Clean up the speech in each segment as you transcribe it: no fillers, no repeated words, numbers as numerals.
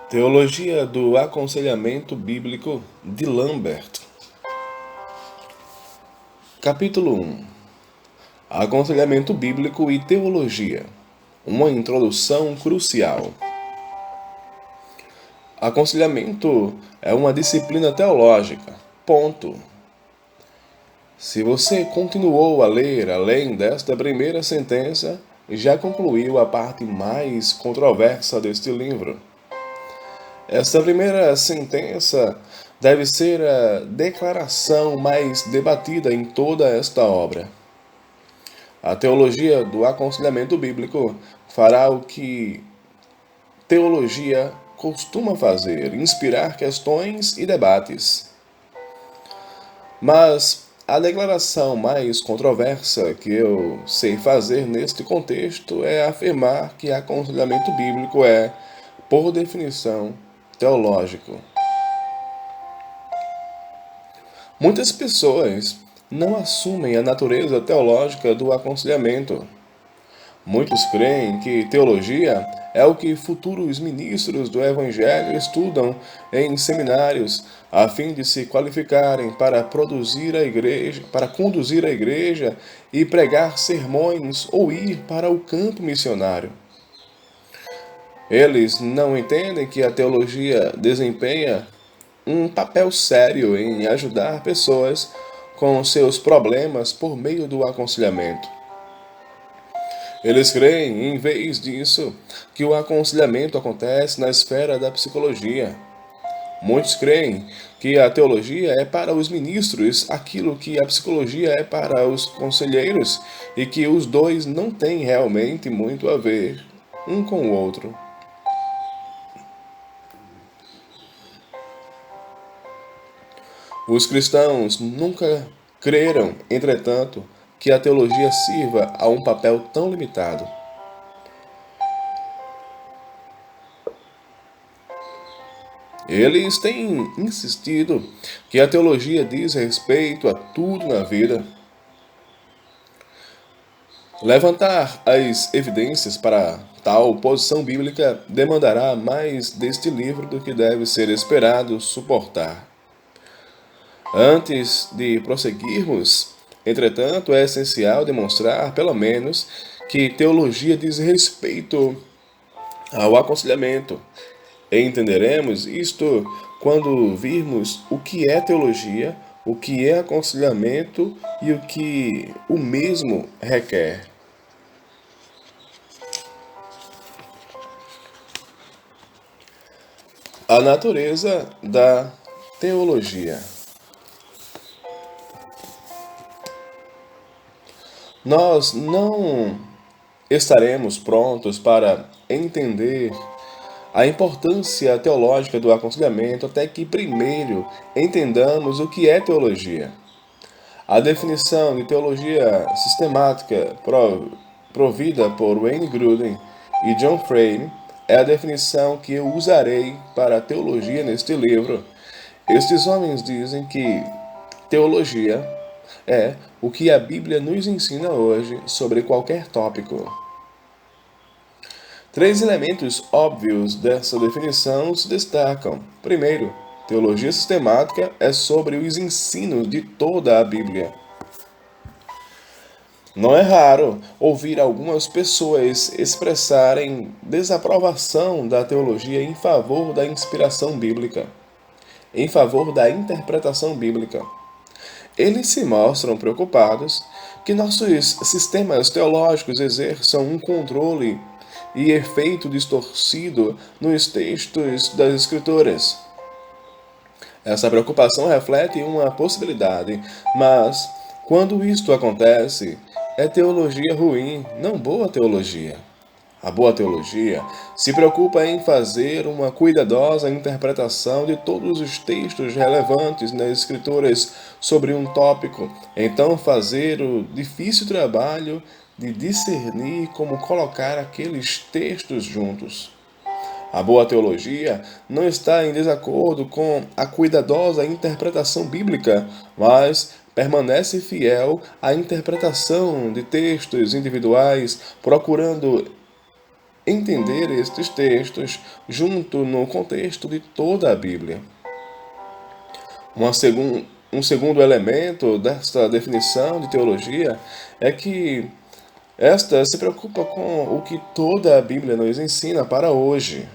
Teologia do Aconselhamento Bíblico de Lambert. Capítulo 1. Aconselhamento Bíblico e Teologia. Uma introdução crucial. Aconselhamento é uma disciplina teológica. Ponto. Se você continuou a ler além desta primeira sentença, já concluiu a parte mais controversa deste livro. Esta primeira sentença deve ser a declaração mais debatida em toda esta obra. A teologia do aconselhamento bíblico fará o que teologia costuma fazer, inspirar questões e debates. Mas a declaração mais controversa que eu sei fazer neste contexto é afirmar que aconselhamento bíblico é, por definição, teológico. Muitas pessoas não assumem a natureza teológica do aconselhamento. Muitos creem que teologia é o que futuros ministros do Evangelho estudam em seminários a fim de se qualificarem para conduzir a igreja e pregar sermões ou ir para o campo missionário. Eles não entendem que a teologia desempenha um papel sério em ajudar pessoas com seus problemas por meio do aconselhamento. Eles creem, em vez disso, que o aconselhamento acontece na esfera da psicologia. Muitos creem que a teologia é para os ministros aquilo que a psicologia é para os conselheiros e que os dois não têm realmente muito a ver um com o outro. Os cristãos nunca creram, entretanto, que a teologia sirva a um papel tão limitado. Eles têm insistido que a teologia diz respeito a tudo na vida. Levantar as evidências para tal posição bíblica demandará mais deste livro do que deve ser esperado suportar. Antes de prosseguirmos, entretanto, é essencial demonstrar, pelo menos, que teologia diz respeito ao aconselhamento. Entenderemos isto quando virmos o que é teologia, o que é aconselhamento e o que o mesmo requer. A natureza da teologia. Nós não estaremos prontos para entender a importância teológica do aconselhamento até que primeiro entendamos o que é teologia. A definição de teologia sistemática provida por Wayne Grudem e John Frame é a definição que eu usarei para a teologia neste livro. Estes homens dizem que teologia é o que a Bíblia nos ensina hoje sobre qualquer tópico. Três elementos óbvios dessa definição se destacam. Primeiro, teologia sistemática é sobre os ensinos de toda a Bíblia. Não é raro ouvir algumas pessoas expressarem desaprovação da teologia em favor da inspiração bíblica, em favor da interpretação bíblica. Eles se mostram preocupados que nossos sistemas teológicos exerçam um controle e efeito distorcido nos textos das Escrituras. Essa preocupação reflete uma possibilidade, mas quando isto acontece, é teologia ruim, não boa teologia. A boa teologia se preocupa em fazer uma cuidadosa interpretação de todos os textos relevantes nas Escrituras sobre um tópico, então fazer o difícil trabalho de discernir como colocar aqueles textos juntos. A boa teologia não está em desacordo com a cuidadosa interpretação bíblica, mas permanece fiel à interpretação de textos individuais, procurando entender estes textos junto no contexto de toda a Bíblia. Um segundo elemento desta definição de teologia é que esta se preocupa com o que toda a Bíblia nos ensina para hoje.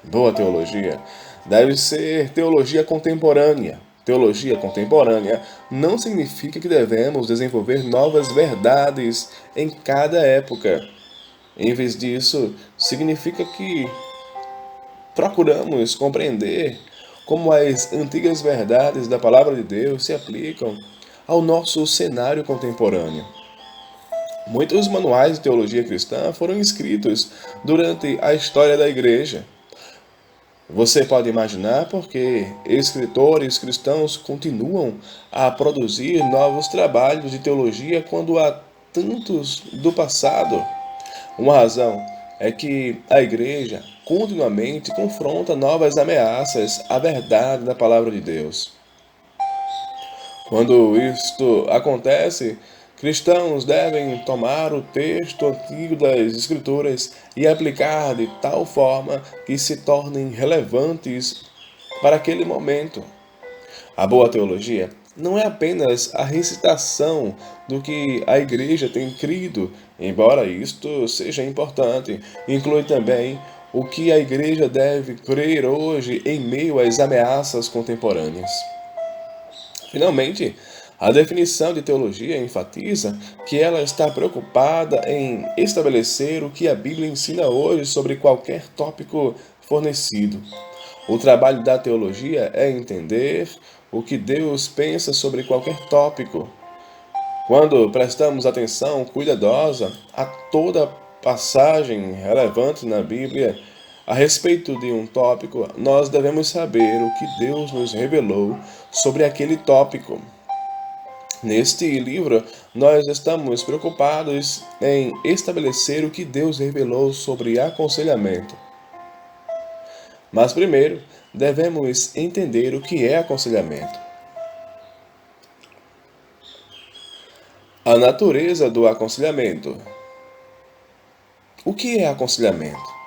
Boa teologia deve ser teologia contemporânea. Teologia contemporânea não significa que devemos desenvolver novas verdades em cada época. Em vez disso, significa que procuramos compreender como as antigas verdades da Palavra de Deus se aplicam ao nosso cenário contemporâneo. Muitos manuais de teologia cristã foram escritos durante a história da Igreja. Você pode imaginar porque escritores cristãos continuam a produzir novos trabalhos de teologia quando há tantos do passado. Uma razão é que a Igreja continuamente confronta novas ameaças à verdade da Palavra de Deus. Quando isto acontece, cristãos devem tomar o texto antigo das Escrituras e aplicar de tal forma que se tornem relevantes para aquele momento. A boa teologia não é apenas a recitação do que a igreja tem crido, embora isto seja importante, inclui também o que a igreja deve crer hoje em meio às ameaças contemporâneas. Finalmente, a definição de teologia enfatiza que ela está preocupada em estabelecer o que a Bíblia ensina hoje sobre qualquer tópico fornecido. O trabalho da teologia é entender o que Deus pensa sobre qualquer tópico. Quando prestamos atenção cuidadosa a toda passagem relevante na Bíblia a respeito de um tópico, nós devemos saber o que Deus nos revelou sobre aquele tópico. Neste livro, nós estamos preocupados em estabelecer o que Deus revelou sobre aconselhamento. Mas primeiro, devemos entender o que é aconselhamento. A natureza do aconselhamento. O que é aconselhamento?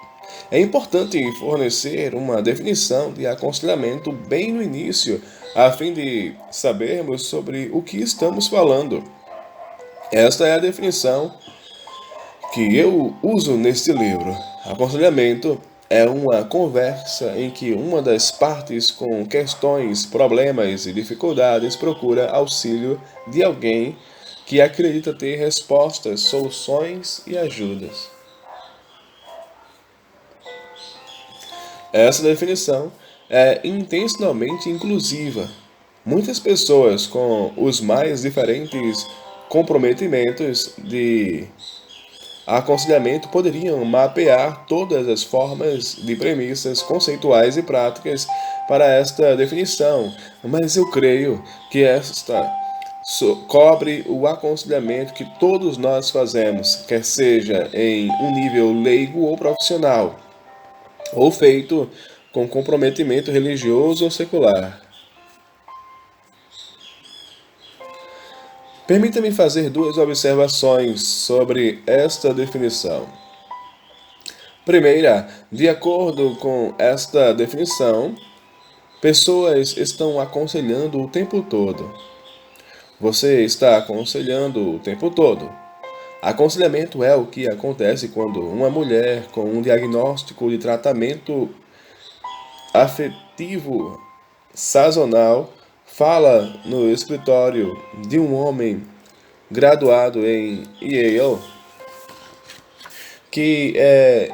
É importante fornecer uma definição de aconselhamento bem no início, a fim de sabermos sobre o que estamos falando. Esta é a definição que eu uso neste livro. Aconselhamento é uma conversa em que uma das partes com questões, problemas e dificuldades procura auxílio de alguém que acredita ter respostas, soluções e ajudas. Essa definição é intencionalmente inclusiva. Muitas pessoas com os mais diferentes comprometimentos de aconselhamento poderiam mapear todas as formas de premissas conceituais e práticas para esta definição, mas eu creio que esta cobre o aconselhamento que todos nós fazemos, quer seja em um nível leigo ou profissional, ou feito com comprometimento religioso ou secular. Permita-me fazer duas observações sobre esta definição. Primeira, de acordo com esta definição, pessoas estão aconselhando o tempo todo. Você está aconselhando o tempo todo. Aconselhamento é o que acontece quando uma mulher com um diagnóstico de tratamento afetivo sazonal fala no escritório de um homem graduado em Yale, que é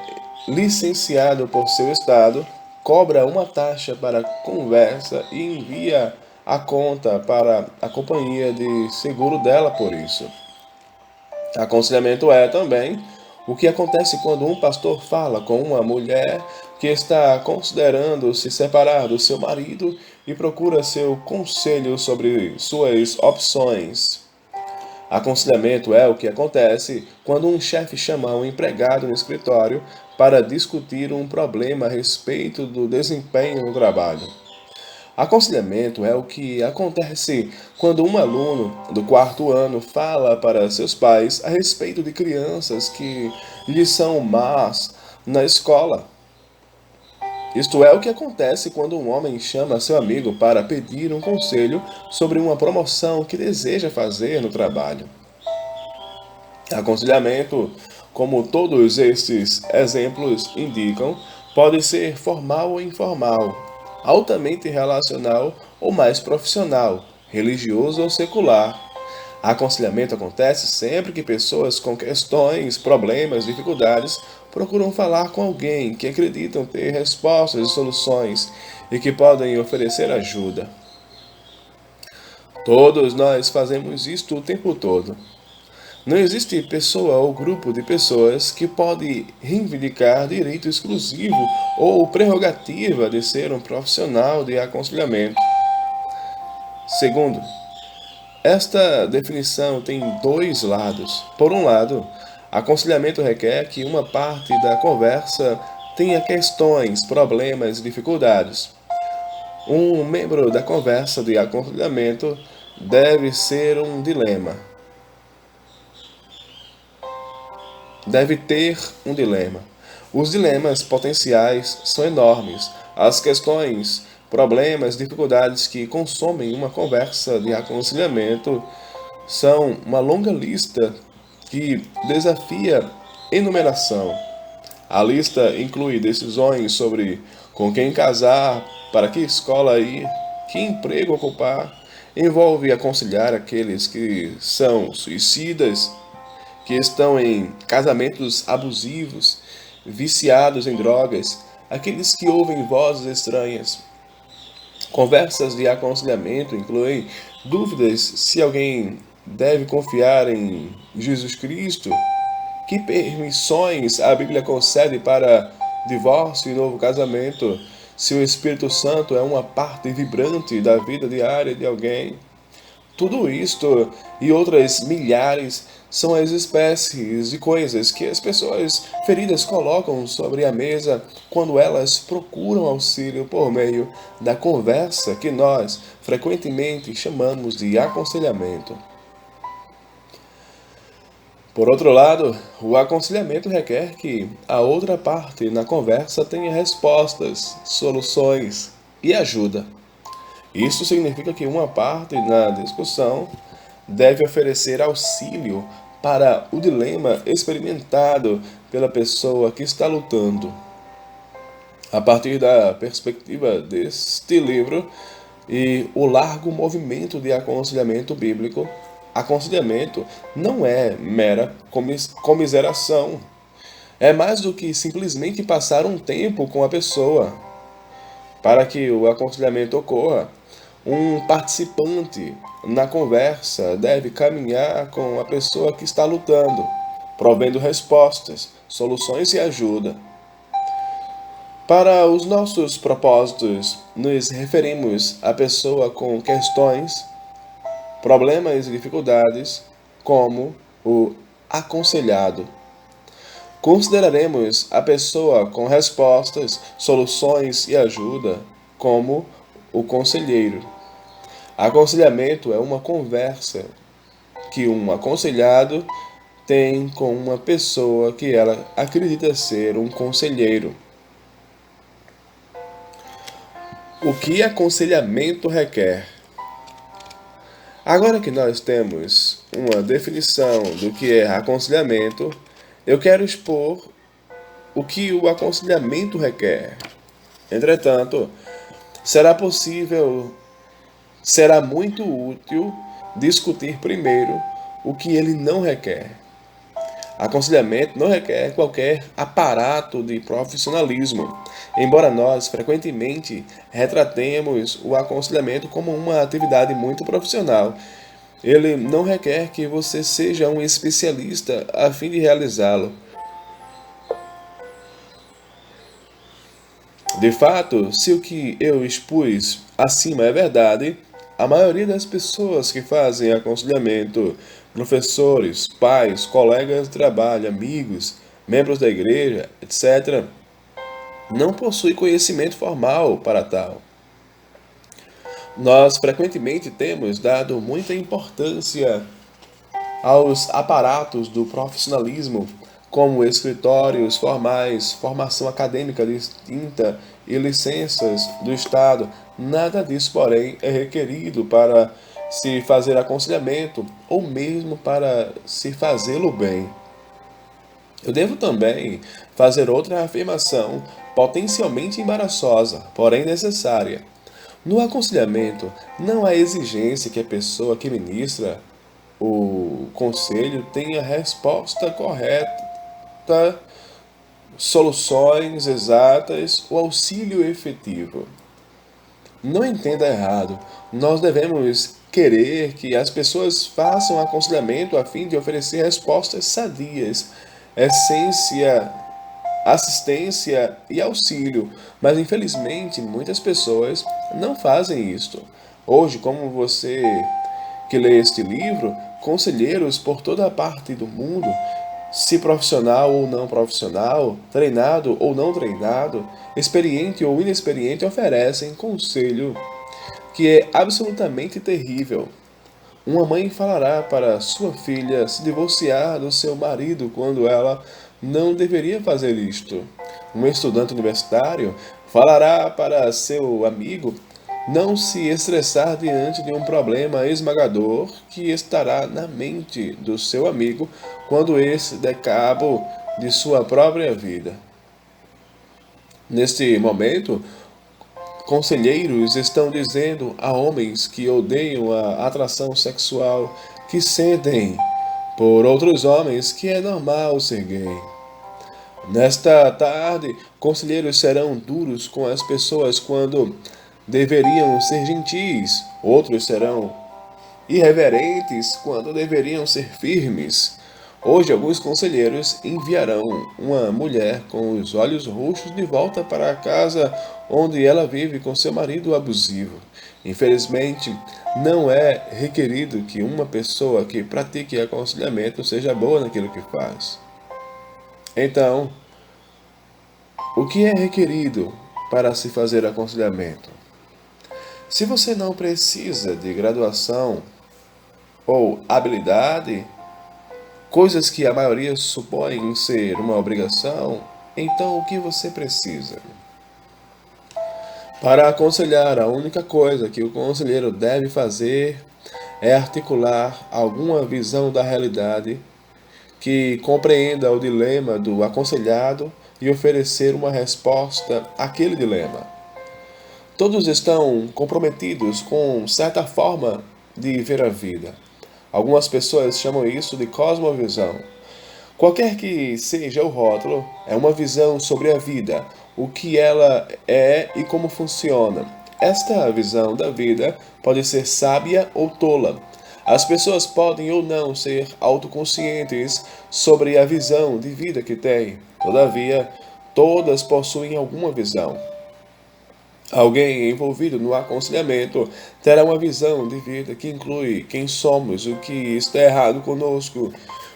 licenciado por seu estado, cobra uma taxa para conversa e envia a conta para a companhia de seguro dela por isso. Aconselhamento é também o que acontece quando um pastor fala com uma mulher que está considerando se separar do seu marido e procura seu conselho sobre suas opções. Aconselhamento é o que acontece quando um chefe chama um empregado no escritório para discutir um problema a respeito do desempenho no trabalho. Aconselhamento é o que acontece quando um aluno do quarto ano fala para seus pais a respeito de crianças que lhes são más na escola. Isto é o que acontece quando um homem chama seu amigo para pedir um conselho sobre uma promoção que deseja fazer no trabalho. Aconselhamento, como todos estes exemplos indicam, pode ser formal ou informal, altamente relacional ou mais profissional, religioso ou secular. Aconselhamento acontece sempre que pessoas com questões, problemas, dificuldades procuram falar com alguém que acreditam ter respostas e soluções e que podem oferecer ajuda. Todos nós fazemos isto o tempo todo. Não existe pessoa ou grupo de pessoas que pode reivindicar direito exclusivo ou prerrogativa de ser um profissional de aconselhamento. Segundo, esta definição tem dois lados. Por um lado, aconselhamento requer que uma parte da conversa tenha questões, problemas e dificuldades. Um membro da conversa de aconselhamento deve ser um dilema. Deve ter um dilema. Os dilemas potenciais são enormes. As questões, problemas, dificuldades que consomem uma conversa de aconselhamento são uma longa lista que desafia enumeração. A lista inclui decisões sobre com quem casar, para que escola ir, que emprego ocupar, envolve aconselhar aqueles que são suicidas, que estão em casamentos abusivos, viciados em drogas, aqueles que ouvem vozes estranhas. Conversas de aconselhamento incluem dúvidas se alguém deve confiar em Jesus Cristo, que permissões a Bíblia concede para divórcio e novo casamento, se o Espírito Santo é uma parte vibrante da vida diária de alguém. Tudo isto e outras milhares são as espécies de coisas que as pessoas feridas colocam sobre a mesa quando elas procuram auxílio por meio da conversa que nós frequentemente chamamos de aconselhamento. Por outro lado, o aconselhamento requer que a outra parte na conversa tenha respostas, soluções e ajuda. Isso significa que uma parte na discussão deve oferecer auxílio para o dilema experimentado pela pessoa que está lutando. A partir da perspectiva deste livro e o largo movimento de aconselhamento bíblico, aconselhamento não é mera comiseração. É mais do que simplesmente passar um tempo com a pessoa. Para que o aconselhamento ocorra, um participante na conversa deve caminhar com a pessoa que está lutando, provendo respostas, soluções e ajuda. Para os nossos propósitos, nos referimos à pessoa com questões, problemas e dificuldades como o aconselhado. Consideraremos a pessoa com respostas, soluções e ajuda como o conselheiro. Aconselhamento é uma conversa que um aconselhado tem com uma pessoa que ela acredita ser um conselheiro. O que aconselhamento requer? Agora que nós temos uma definição do que é aconselhamento, eu quero expor o que o aconselhamento requer. Entretanto, será muito útil discutir primeiro o que ele não requer. Aconselhamento não requer qualquer aparato de profissionalismo, embora nós frequentemente retratemos o aconselhamento como uma atividade muito profissional. Ele não requer que você seja um especialista a fim de realizá-lo. De fato, se o que eu expus acima é verdade, a maioria das pessoas que fazem aconselhamento, professores, pais, colegas de trabalho, amigos, membros da igreja, etc., não possui conhecimento formal para tal. Nós frequentemente temos dado muita importância aos aparatos do profissionalismo como escritórios formais, formação acadêmica distinta e licenças do Estado. Nada disso, porém, é requerido para se fazer aconselhamento ou mesmo para se fazê-lo bem. Eu devo também fazer outra afirmação potencialmente embaraçosa, porém necessária. No aconselhamento, não há exigência que a pessoa que ministra o conselho tenha resposta correta, soluções exatas ou auxílio efetivo. Não entenda errado, nós devemos querer que as pessoas façam aconselhamento a fim de oferecer respostas sadias, essência, assistência e auxílio, mas infelizmente muitas pessoas não fazem isto. Hoje, como você que lê este livro, conselheiros por toda a parte do mundo, se profissional ou não profissional, treinado ou não treinado, experiente ou inexperiente, oferecem conselho que é absolutamente terrível. Uma mãe falará para sua filha se divorciar do seu marido quando ela não deveria fazer isto. Um estudante universitário falará para seu amigo não se estressar diante de um problema esmagador que estará na mente do seu amigo quando esse der cabo de sua própria vida. Neste momento, conselheiros estão dizendo a homens que odeiam a atração sexual que sentem por outros homens que é normal ser gay. Nesta tarde, conselheiros serão duros com as pessoas quando deveriam ser gentis. Outros serão irreverentes quando deveriam ser firmes. Hoje, alguns conselheiros enviarão uma mulher com os olhos roxos de volta para a casa onde ela vive com seu marido abusivo. Infelizmente, não é requerido que uma pessoa que pratique aconselhamento seja boa naquilo que faz. Então, o que é requerido para se fazer aconselhamento? Se você não precisa de graduação ou habilidade, coisas que a maioria supõe ser uma obrigação, então o que você precisa? Para aconselhar, a única coisa que o conselheiro deve fazer é articular alguma visão da realidade que compreenda o dilema do aconselhado e oferecer uma resposta àquele dilema. Todos estão comprometidos com certa forma de ver a vida. Algumas pessoas chamam isso de cosmovisão. Qualquer que seja o rótulo, é uma visão sobre a vida, o que ela é e como funciona. Esta visão da vida pode ser sábia ou tola. As pessoas podem ou não ser autoconscientes sobre a visão de vida que têm. Todavia, todas possuem alguma visão. Alguém envolvido no aconselhamento terá uma visão de vida que inclui quem somos, o que está errado conosco,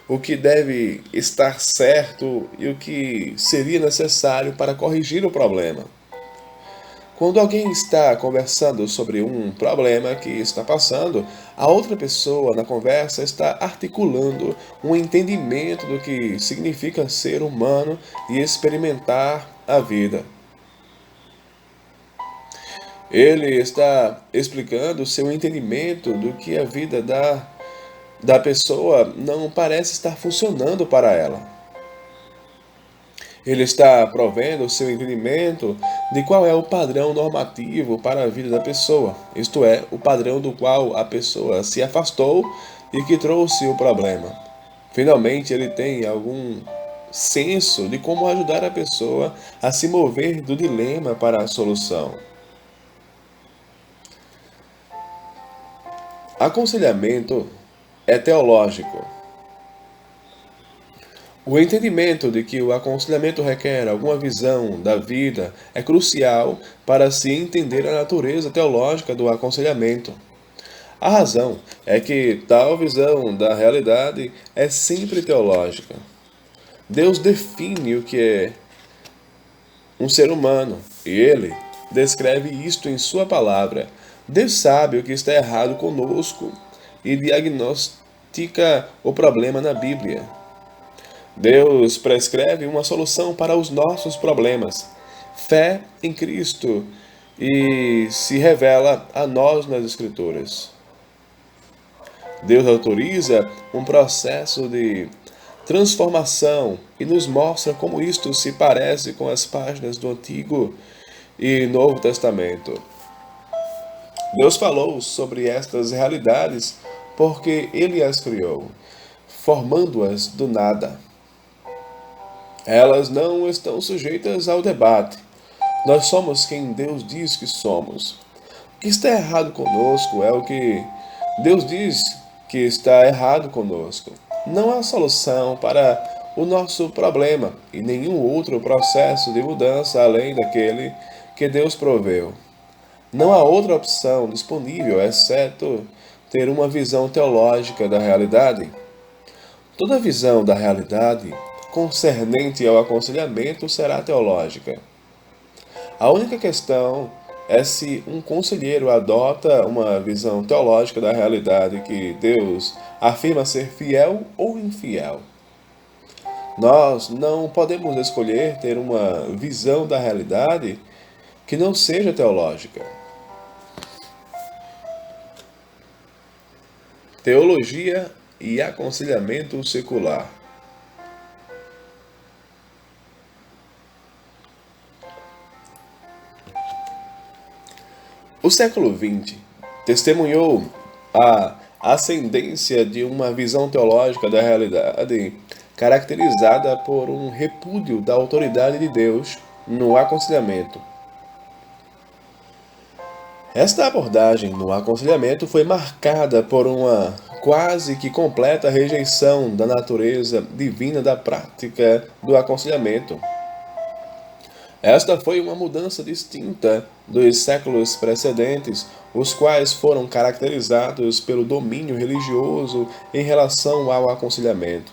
o que deve estar certo e o que seria necessário para corrigir o problema. Quando alguém está conversando sobre um problema que está passando, a outra pessoa na conversa está articulando um entendimento do que significa ser humano e experimentar a vida. Ele está explicando seu entendimento do que a vida da pessoa não parece estar funcionando para ela. Ele está provendo o seu entendimento de qual é o padrão normativo para a vida da pessoa, isto é, o padrão do qual a pessoa se afastou e que trouxe o problema. Finalmente, ele tem algum senso de como ajudar a pessoa a se mover do dilema para a solução. Aconselhamento é teológico. O entendimento de que o aconselhamento requer alguma visão da vida é crucial para se entender a natureza teológica do aconselhamento. A razão é que tal visão da realidade é sempre teológica. Deus define o que é um ser humano e ele descreve isto em sua palavra. Deus sabe o que está errado conosco e diagnostica o problema na Bíblia. Deus prescreve uma solução para os nossos problemas. Fé em Cristo e se revela a nós nas Escrituras. Deus autoriza um processo de transformação e nos mostra como isto se parece com as páginas do Antigo e Novo Testamento. Deus falou sobre estas realidades porque Ele as criou, formando-as do nada. Elas não estão sujeitas ao debate. Nós somos quem Deus diz que somos. O que está errado conosco é o que Deus diz que está errado conosco. Não há solução para o nosso problema e nenhum outro processo de mudança além daquele que Deus proveu. Não há outra opção disponível exceto ter uma visão teológica da realidade. Toda visão da realidade concernente ao aconselhamento será teológica. A única questão é se um conselheiro adota uma visão teológica da realidade que Deus afirma ser fiel ou infiel. Nós não podemos escolher ter uma visão da realidade que não seja teológica. Teologia e aconselhamento secular. O século XX testemunhou a ascendência de uma visão teológica da realidade caracterizada por um repúdio da autoridade de Deus no aconselhamento. Esta abordagem no aconselhamento foi marcada por uma quase que completa rejeição da natureza divina da prática do aconselhamento. Esta foi uma mudança distinta dos séculos precedentes, os quais foram caracterizados pelo domínio religioso em relação ao aconselhamento.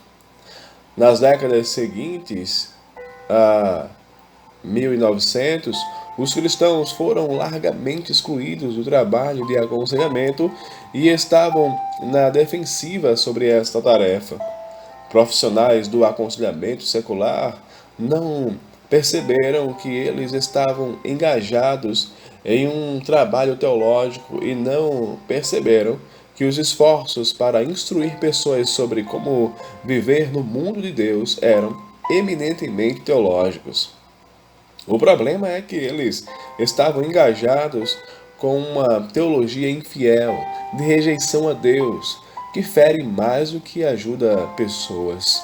Nas décadas seguintes a 1900, os cristãos foram largamente excluídos do trabalho de aconselhamento e estavam na defensiva sobre esta tarefa. Profissionais do aconselhamento secular não perceberam que eles estavam engajados em um trabalho teológico e não perceberam que os esforços para instruir pessoas sobre como viver no mundo de Deus eram eminentemente teológicos. O problema é que eles estavam engajados com uma teologia infiel, de rejeição a Deus, que fere mais do que ajuda pessoas.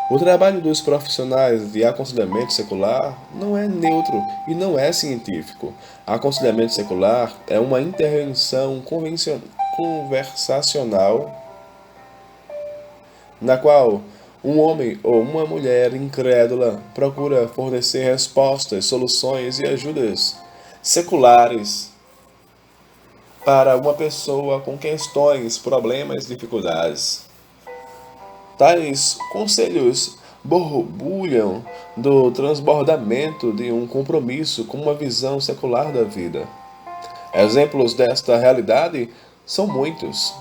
O trabalho dos profissionais de aconselhamento secular não é neutro e não é científico. Aconselhamento secular é uma intervenção conversacional na qual um homem ou uma mulher incrédula procura fornecer respostas, soluções e ajudas seculares para uma pessoa com questões, problemas, dificuldades. Tais conselhos borbulham do transbordamento de um compromisso com uma visão secular da vida. Exemplos desta realidade são muitos.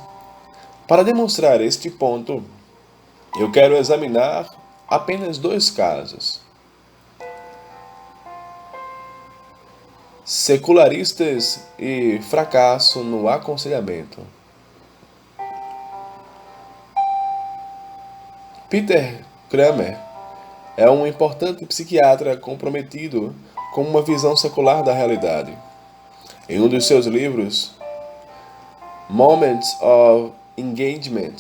Para demonstrar este ponto, eu quero examinar apenas 2 casos. Secularistas e fracasso no aconselhamento. Peter Kramer é um importante psiquiatra comprometido com uma visão secular da realidade. Em um dos seus livros, Moments of Engagement,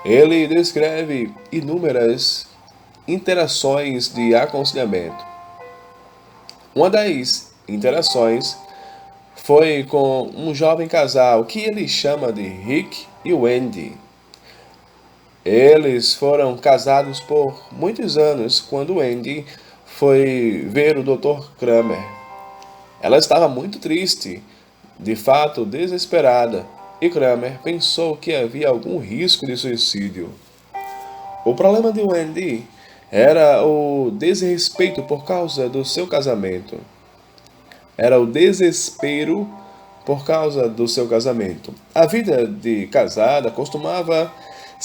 ele descreve inúmeras interações de aconselhamento. Uma das interações foi com um jovem casal que ele chama de Rick e Wendy. Eles foram casados por muitos anos quando Wendy foi ver o Dr. Kramer. Ela estava muito triste, de fato desesperada, e Kramer pensou que havia algum risco de suicídio. O problema de Wendy era o desrespeito por causa do seu casamento. Era o desespero por causa do seu casamento. A vida de casada costumava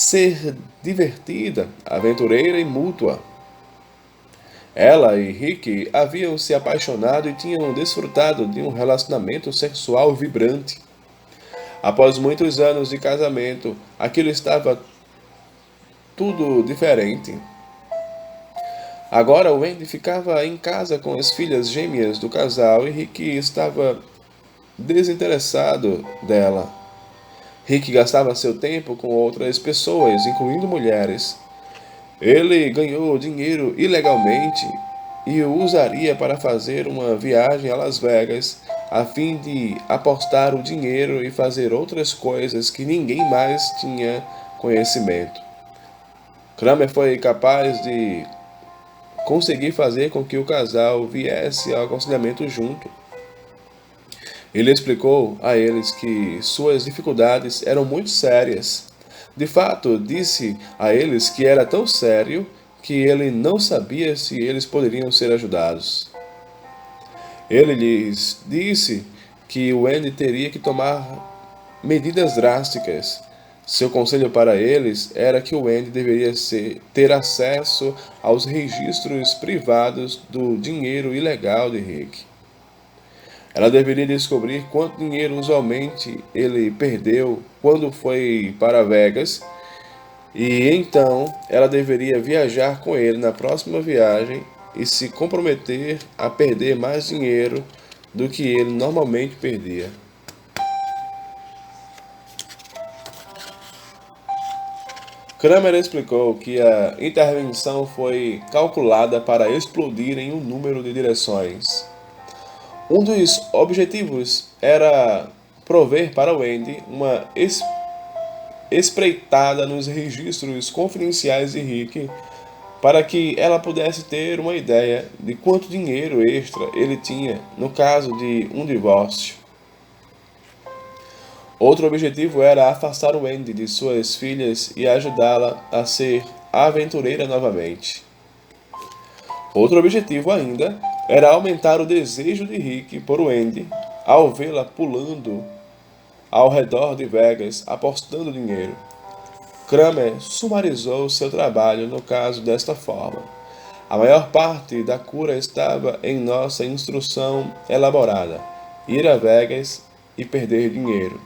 ser divertida, aventureira e mútua. Ela e Rick haviam se apaixonado e tinham desfrutado de um relacionamento sexual vibrante. Após muitos anos de casamento, aquilo estava tudo diferente. Agora Wendy ficava em casa com as filhas gêmeas do casal e Rick estava desinteressado dela. Rick gastava seu tempo com outras pessoas, incluindo mulheres. Ele ganhou dinheiro ilegalmente e o usaria para fazer uma viagem a Las Vegas, a fim de apostar o dinheiro e fazer outras coisas que ninguém mais tinha conhecimento. Kramer foi capaz de conseguir fazer com que o casal viesse ao aconselhamento junto. Ele explicou a eles que suas dificuldades eram muito sérias. De fato, disse a eles que era tão sério que ele não sabia se eles poderiam ser ajudados. Ele lhes disse que Wendy teria que tomar medidas drásticas. Seu conselho para eles era que Wendy deveria ter acesso aos registros privados do dinheiro ilegal de Rick. Ela deveria descobrir quanto dinheiro usualmente ele perdeu quando foi para Vegas, e então ela deveria viajar com ele na próxima viagem e se comprometer a perder mais dinheiro do que ele normalmente perdia. Kramer explicou que a intervenção foi calculada para explodir em um número de direções. Um dos objetivos era prover para Wendy uma espreitada nos registros confidenciais de Rick, para que ela pudesse ter uma ideia de quanto dinheiro extra ele tinha no caso de um divórcio. Outro objetivo era afastar Wendy de suas filhas e ajudá-la a ser aventureira novamente. Outro objetivo ainda era aumentar o desejo de Rick por Wendy ao vê-la pulando ao redor de Vegas apostando dinheiro. Kramer sumarizou seu trabalho no caso desta forma. A maior parte da cura estava em nossa instrução elaborada: ir a Vegas e perder dinheiro.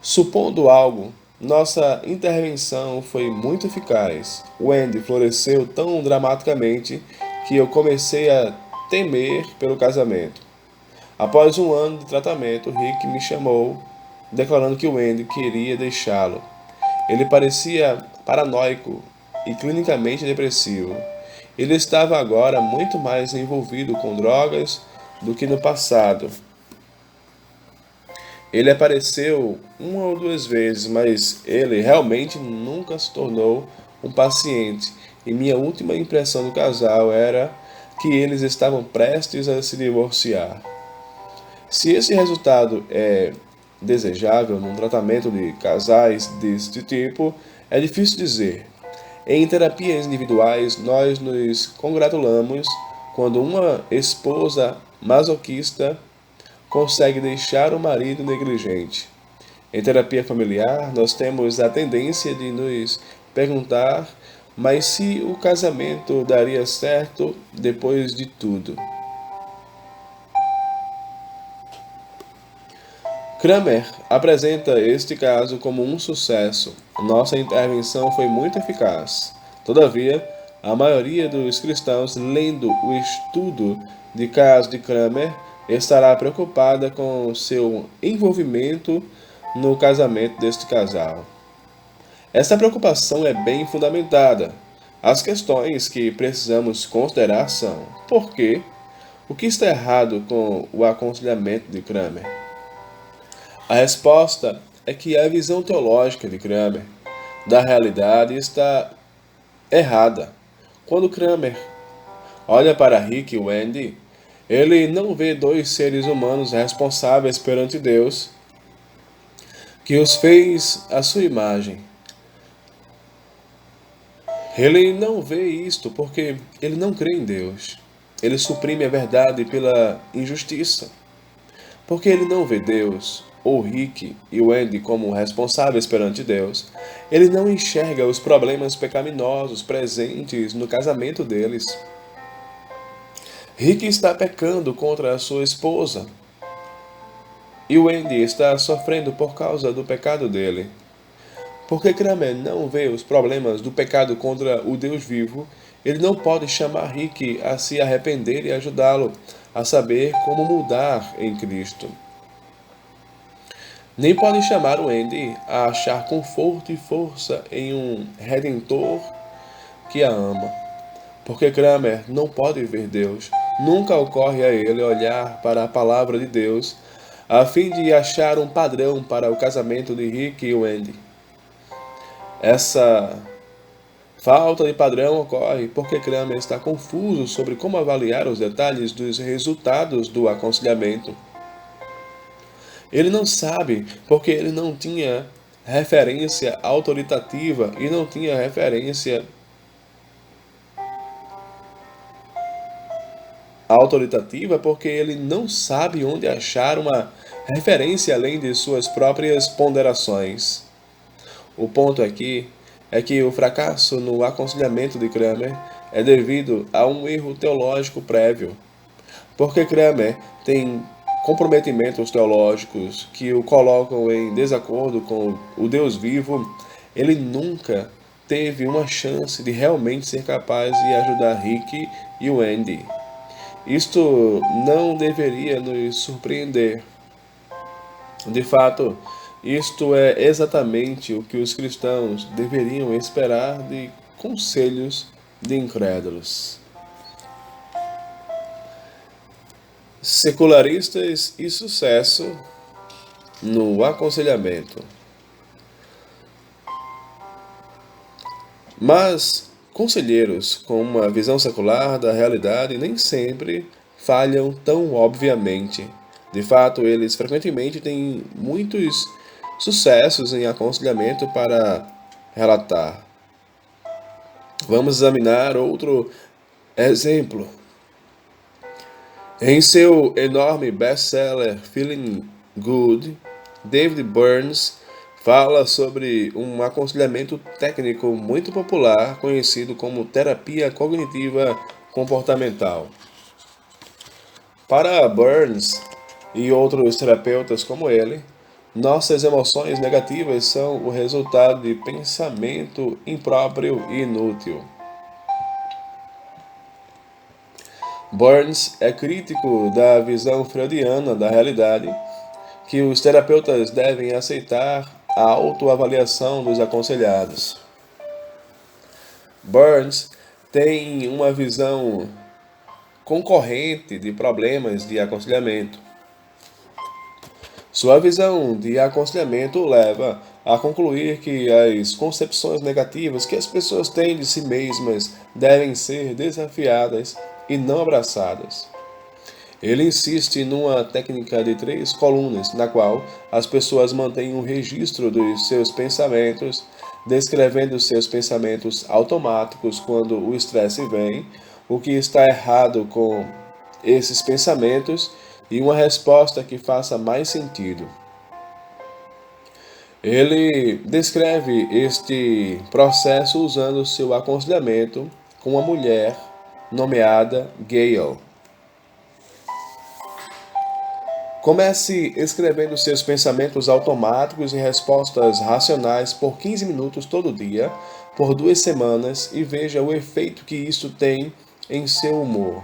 Supondo algo, nossa intervenção foi muito eficaz. Wendy floresceu tão dramaticamente que eu comecei a temer pelo casamento. Após um ano de tratamento, Rick me chamou, declarando que Wendy queria deixá-lo. Ele parecia paranoico e clinicamente depressivo. Ele estava agora muito mais envolvido com drogas do que no passado. Ele apareceu uma ou duas vezes, mas ele realmente nunca se tornou um paciente, e minha última impressão do casal era que eles estavam prestes a se divorciar. Se esse resultado é desejável num tratamento de casais deste tipo, é difícil dizer. Em terapias individuais, nós nos congratulamos quando uma esposa masoquista consegue deixar o marido negligente. Em terapia familiar, nós temos a tendência de nos perguntar, mas se o casamento daria certo depois de tudo? Kramer apresenta este caso como um sucesso. Nossa intervenção foi muito eficaz. Todavia, a maioria dos cristãos, lendo o estudo de caso de Kramer, estará preocupada com seu envolvimento no casamento deste casal. Esta preocupação é bem fundamentada. As questões que precisamos considerar são: por quê? O que está errado com o aconselhamento de Kramer? A resposta é que a visão teológica de Kramer da realidade está errada. Quando Kramer olha para Rick e Wendy, ele não vê dois seres humanos responsáveis perante Deus, que os fez à sua imagem. Ele não vê isto porque ele não crê em Deus. Ele suprime a verdade pela injustiça. Porque ele não vê Deus, o Rick e o Andy como responsáveis perante Deus, ele não enxerga os problemas pecaminosos presentes no casamento deles. Rick está pecando contra a sua esposa e o Andy está sofrendo por causa do pecado dele. Porque Kramer não vê os problemas do pecado contra o Deus vivo, ele não pode chamar Rick a se arrepender e ajudá-lo a saber como mudar em Cristo. Nem pode chamar o Andy a achar conforto e força em um Redentor que a ama. Porque Kramer não pode ver Deus. Nunca ocorre a ele olhar para a palavra de Deus a fim de achar um padrão para o casamento de Rick e Wendy. Essa falta de padrão ocorre porque Kramer está confuso sobre como avaliar os detalhes dos resultados do aconselhamento. Ele não sabe porque ele não tinha referência autoritativa e não tinha referência autoritativa porque ele não sabe onde achar uma referência além de suas próprias ponderações. O ponto aqui é que o fracasso no aconselhamento de Kramer é devido a um erro teológico prévio, porque Kramer tem comprometimentos teológicos que o colocam em desacordo com o Deus vivo. Ele nunca teve uma chance de realmente ser capaz de ajudar Rick e o Andy. Isto não deveria nos surpreender. De fato, isto é exatamente o que os cristãos deveriam esperar de conselhos de incrédulos. Secularistas e sucesso no aconselhamento. Mas conselheiros com uma visão secular da realidade nem sempre falham tão obviamente. De fato, eles frequentemente têm muitos sucessos em aconselhamento para relatar. Vamos examinar outro exemplo. Em seu enorme best-seller Feeling Good, David Burns fala sobre um aconselhamento técnico muito popular conhecido como terapia cognitiva comportamental. Para Burns e outros terapeutas como ele, nossas emoções negativas são o resultado de pensamento impróprio e inútil. Burns é crítico da visão freudiana da realidade, que os terapeutas devem aceitar a autoavaliação dos aconselhados. Burns tem uma visão concorrente de problemas de aconselhamento. Sua visão de aconselhamento o leva a concluir que as concepções negativas que as pessoas têm de si mesmas devem ser desafiadas e não abraçadas. Ele insiste numa técnica de 3 colunas, na qual as pessoas mantêm um registro dos seus pensamentos, descrevendo seus pensamentos automáticos quando o estresse vem, o que está errado com esses pensamentos e uma resposta que faça mais sentido. Ele descreve este processo usando seu aconselhamento com uma mulher nomeada Gail. Comece escrevendo seus pensamentos automáticos e respostas racionais por 15 minutos todo dia, por 2 semanas, e veja o efeito que isso tem em seu humor.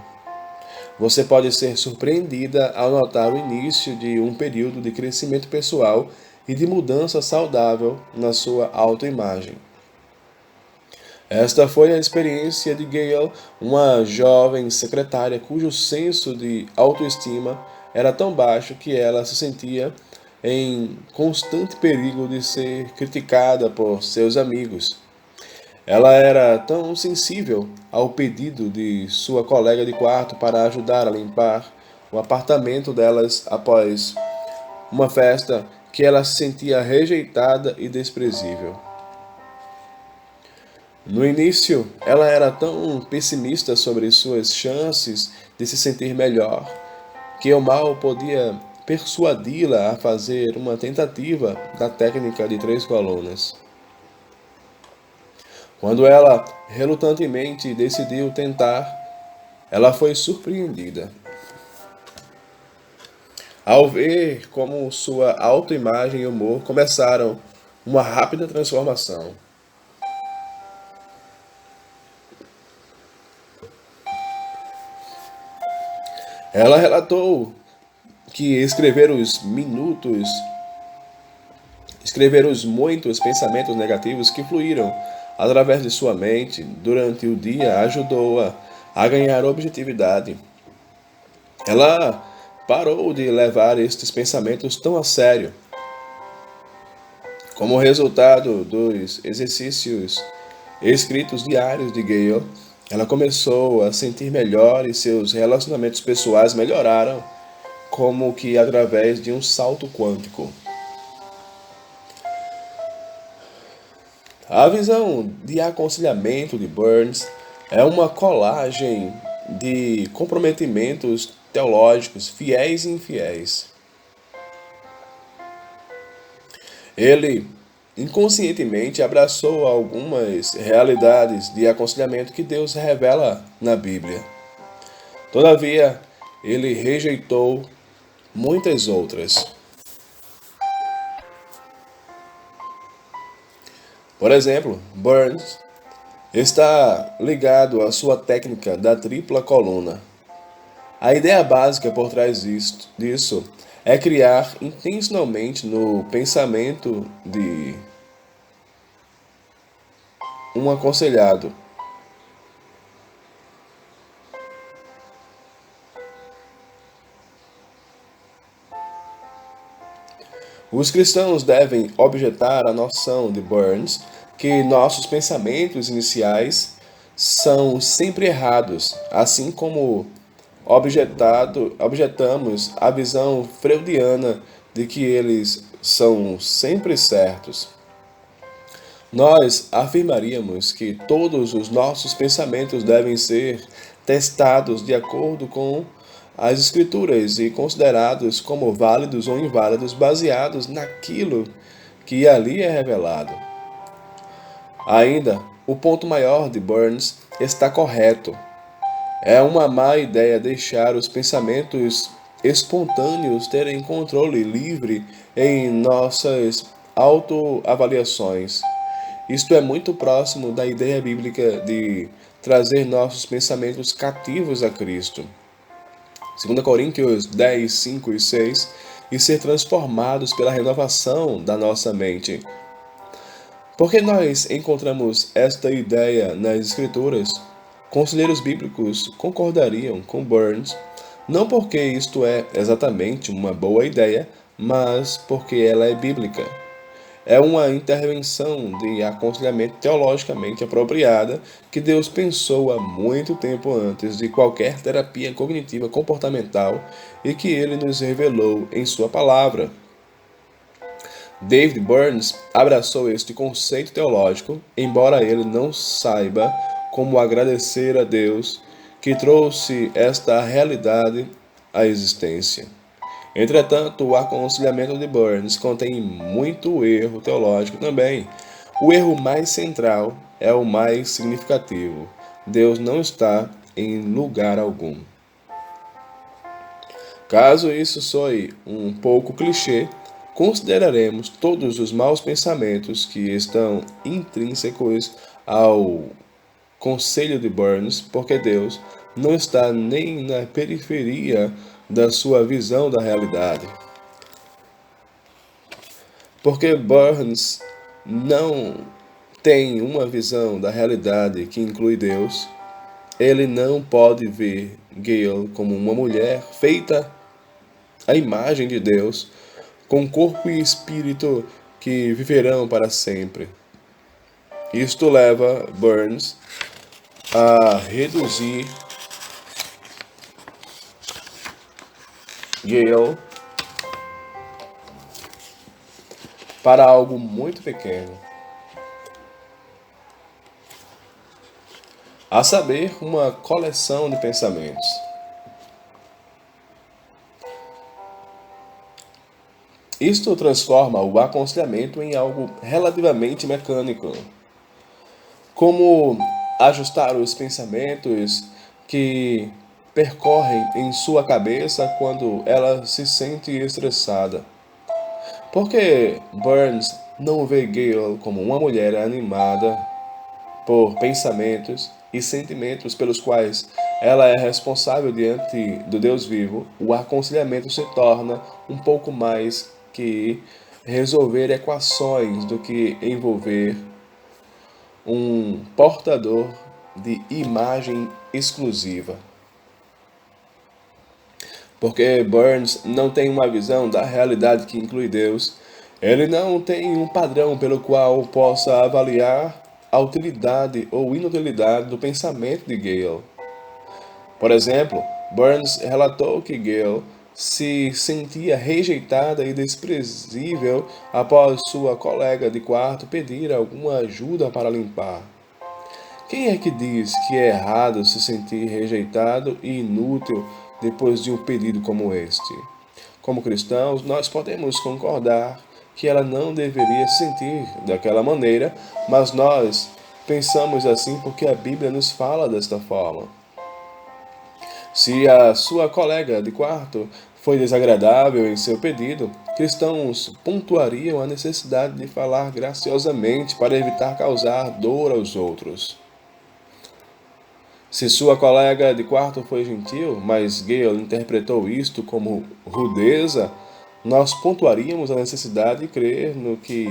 Você pode ser surpreendida ao notar o início de um período de crescimento pessoal e de mudança saudável na sua autoimagem. Esta foi a experiência de Gail, uma jovem secretária cujo senso de autoestima era tão baixo que ela se sentia em constante perigo de ser criticada por seus amigos. Ela era tão sensível ao pedido de sua colega de quarto para ajudar a limpar o apartamento delas após uma festa que ela se sentia rejeitada e desprezível. No início, ela era tão pessimista sobre suas chances de se sentir melhor que eu mal podia persuadi-la a fazer uma tentativa da técnica de 3 colunas. Quando ela relutantemente decidiu tentar, ela foi surpreendida ao ver como sua autoimagem e humor começaram uma rápida transformação. Ela relatou que escrever os muitos pensamentos negativos que fluíram através de sua mente durante o dia ajudou-a a ganhar objetividade. Ela parou de levar estes pensamentos tão a sério. Como resultado dos exercícios escritos diários de Gale, ela começou a sentir melhor e seus relacionamentos pessoais melhoraram, como que através de um salto quântico. A visão de aconselhamento de Burns é uma colagem de comprometimentos teológicos fiéis e infiéis. Ele inconscientemente abraçou algumas realidades de aconselhamento que Deus revela na Bíblia. Todavia, ele rejeitou muitas outras. Por exemplo, Burns está ligado à sua técnica da tripla coluna. A ideia básica por trás disso é criar intencionalmente no pensamento de um aconselhado Os cristãos devem objetar a noção de Burns que nossos pensamentos iniciais são sempre errados, assim como objetamos a visão freudiana de que eles são sempre certos. Nós afirmaríamos que todos os nossos pensamentos devem ser testados de acordo com as Escrituras e considerados como válidos ou inválidos baseados naquilo que ali é revelado. Ainda, o ponto maior de Burns está correto. É uma má ideia deixar os pensamentos espontâneos terem controle livre em nossas autoavaliações. Isto é muito próximo da ideia bíblica de trazer nossos pensamentos cativos a Cristo. 2 Coríntios 10, 5 e 6, e ser transformados pela renovação da nossa mente. Porque nós encontramos esta ideia nas Escrituras, conselheiros bíblicos concordariam com Burns, não porque isto é exatamente uma boa ideia, mas porque ela é bíblica. É uma intervenção de aconselhamento teologicamente apropriada que Deus pensou há muito tempo antes de qualquer terapia cognitiva comportamental e que ele nos revelou em sua palavra. David Burns abraçou este conceito teológico, embora ele não saiba como agradecer a Deus que trouxe esta realidade à existência. Entretanto, o aconselhamento de Burns contém muito erro teológico também. O erro mais central é o mais significativo. Deus não está em lugar algum. Caso isso soe um pouco clichê, consideraremos todos os maus pensamentos que estão intrínsecos ao conselho de Burns, porque Deus não está nem na periferia da sua visão da realidade. Porque Burns não tem uma visão da realidade que inclui Deus, ele não pode ver Gale como uma mulher feita à imagem de Deus, com corpo e espírito que viverão para sempre. Isto leva Burns a reduzir Gale para algo muito pequeno, a saber, uma coleção de pensamentos. Isto transforma o aconselhamento em algo relativamente mecânico, como ajustar os pensamentos que percorrem em sua cabeça quando ela se sente estressada. Porque Burns não vê Gale como uma mulher animada por pensamentos e sentimentos pelos quais ela é responsável diante do Deus vivo. O aconselhamento se torna um pouco mais que resolver equações do que envolver um portador de imagem exclusiva. Porque Burns não tem uma visão da realidade que inclui Deus. Ele não tem um padrão pelo qual possa avaliar a utilidade ou inutilidade do pensamento de Gale. Por exemplo, Burns relatou que Gale se sentia rejeitada e desprezível após sua colega de quarto pedir alguma ajuda para limpar. Quem é que diz que é errado se sentir rejeitado e inútil depois de um pedido como este? Como cristãos, nós podemos concordar que ela não deveria se sentir daquela maneira, mas nós pensamos assim porque a Bíblia nos fala desta forma. Se a sua colega de quarto foi desagradável em seu pedido, cristãos pontuariam a necessidade de falar graciosamente para evitar causar dor aos outros. Se sua colega de quarto foi gentil, mas Gale interpretou isto como rudeza, nós pontuaríamos a necessidade de crer no que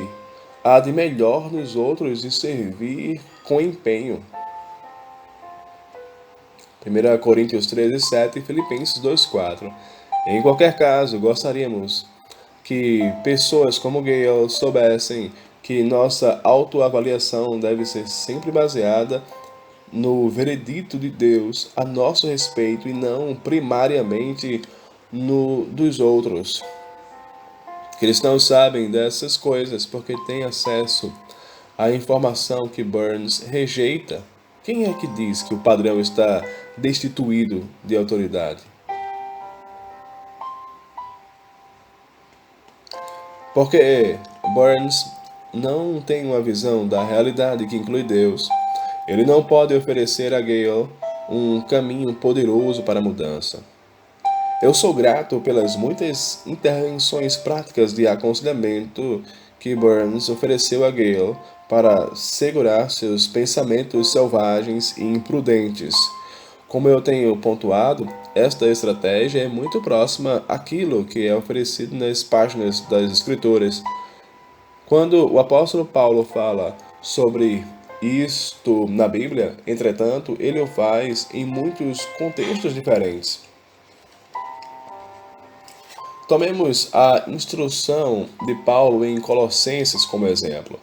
há de melhor nos outros e servir com empenho. 1 Coríntios 13:7 e Filipenses 2:4. Em qualquer caso, gostaríamos que pessoas como Gale soubessem que nossa autoavaliação deve ser sempre baseada no veredito de Deus a nosso respeito e não primariamente no dos outros. Cristãos sabem dessas coisas porque têm acesso à informação que Burns rejeita. Quem é que diz que o padrão está destituído de autoridade? Porque Burns não tem uma visão da realidade que inclui Deus. Ele não pode oferecer a Gale um caminho poderoso para a mudança. Eu sou grato pelas muitas intervenções práticas de aconselhamento que Burns ofereceu a Gale para segurar seus pensamentos selvagens e imprudentes. Como eu tenho pontuado, esta estratégia é muito próxima àquilo que é oferecido nas páginas das Escrituras. Quando o apóstolo Paulo fala sobre isto na Bíblia, entretanto, ele o faz em muitos contextos diferentes. Tomemos a instrução de Paulo em Colossenses como exemplo.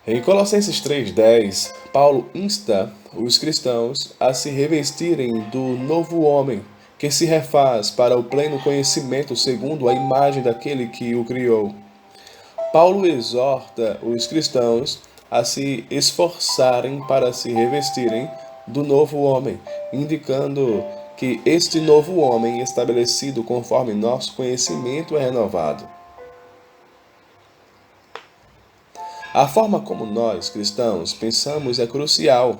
Em Colossenses 3:10, Paulo insta os cristãos a se revestirem do novo homem, que se refaz para o pleno conhecimento segundo a imagem daquele que o criou. Paulo exorta os cristãos a se esforçarem para se revestirem do novo homem, indicando que este novo homem é estabelecido conforme nosso conhecimento é renovado. A forma como nós, cristãos, pensamos é crucial.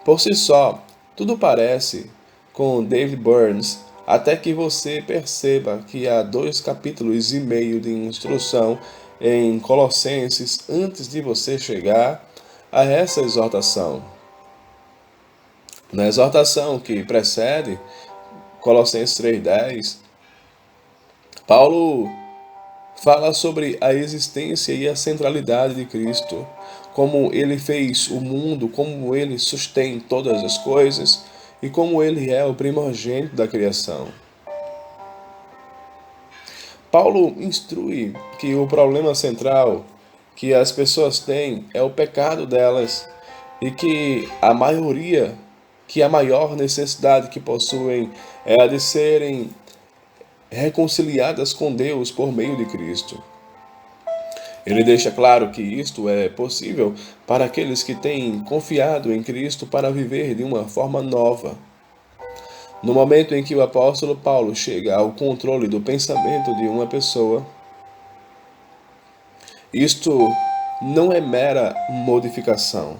Por si só, tudo parece com David Burns, até que você perceba que há 2,5 capítulos de instrução em Colossenses antes de você chegar a essa exortação. Na exortação que precede Colossenses 3:10, Paulo fala sobre a existência e a centralidade de Cristo, como ele fez o mundo, como ele sustém todas as coisas e como ele é o primogênito da criação. Paulo instrui que o problema central que as pessoas têm é o pecado delas e que a maior necessidade que possuem é a de serem reconciliadas com Deus por meio de Cristo. Ele deixa claro que isto é possível para aqueles que têm confiado em Cristo para viver de uma forma nova. No momento em que o apóstolo Paulo chega ao controle do pensamento de uma pessoa, isto não é mera modificação.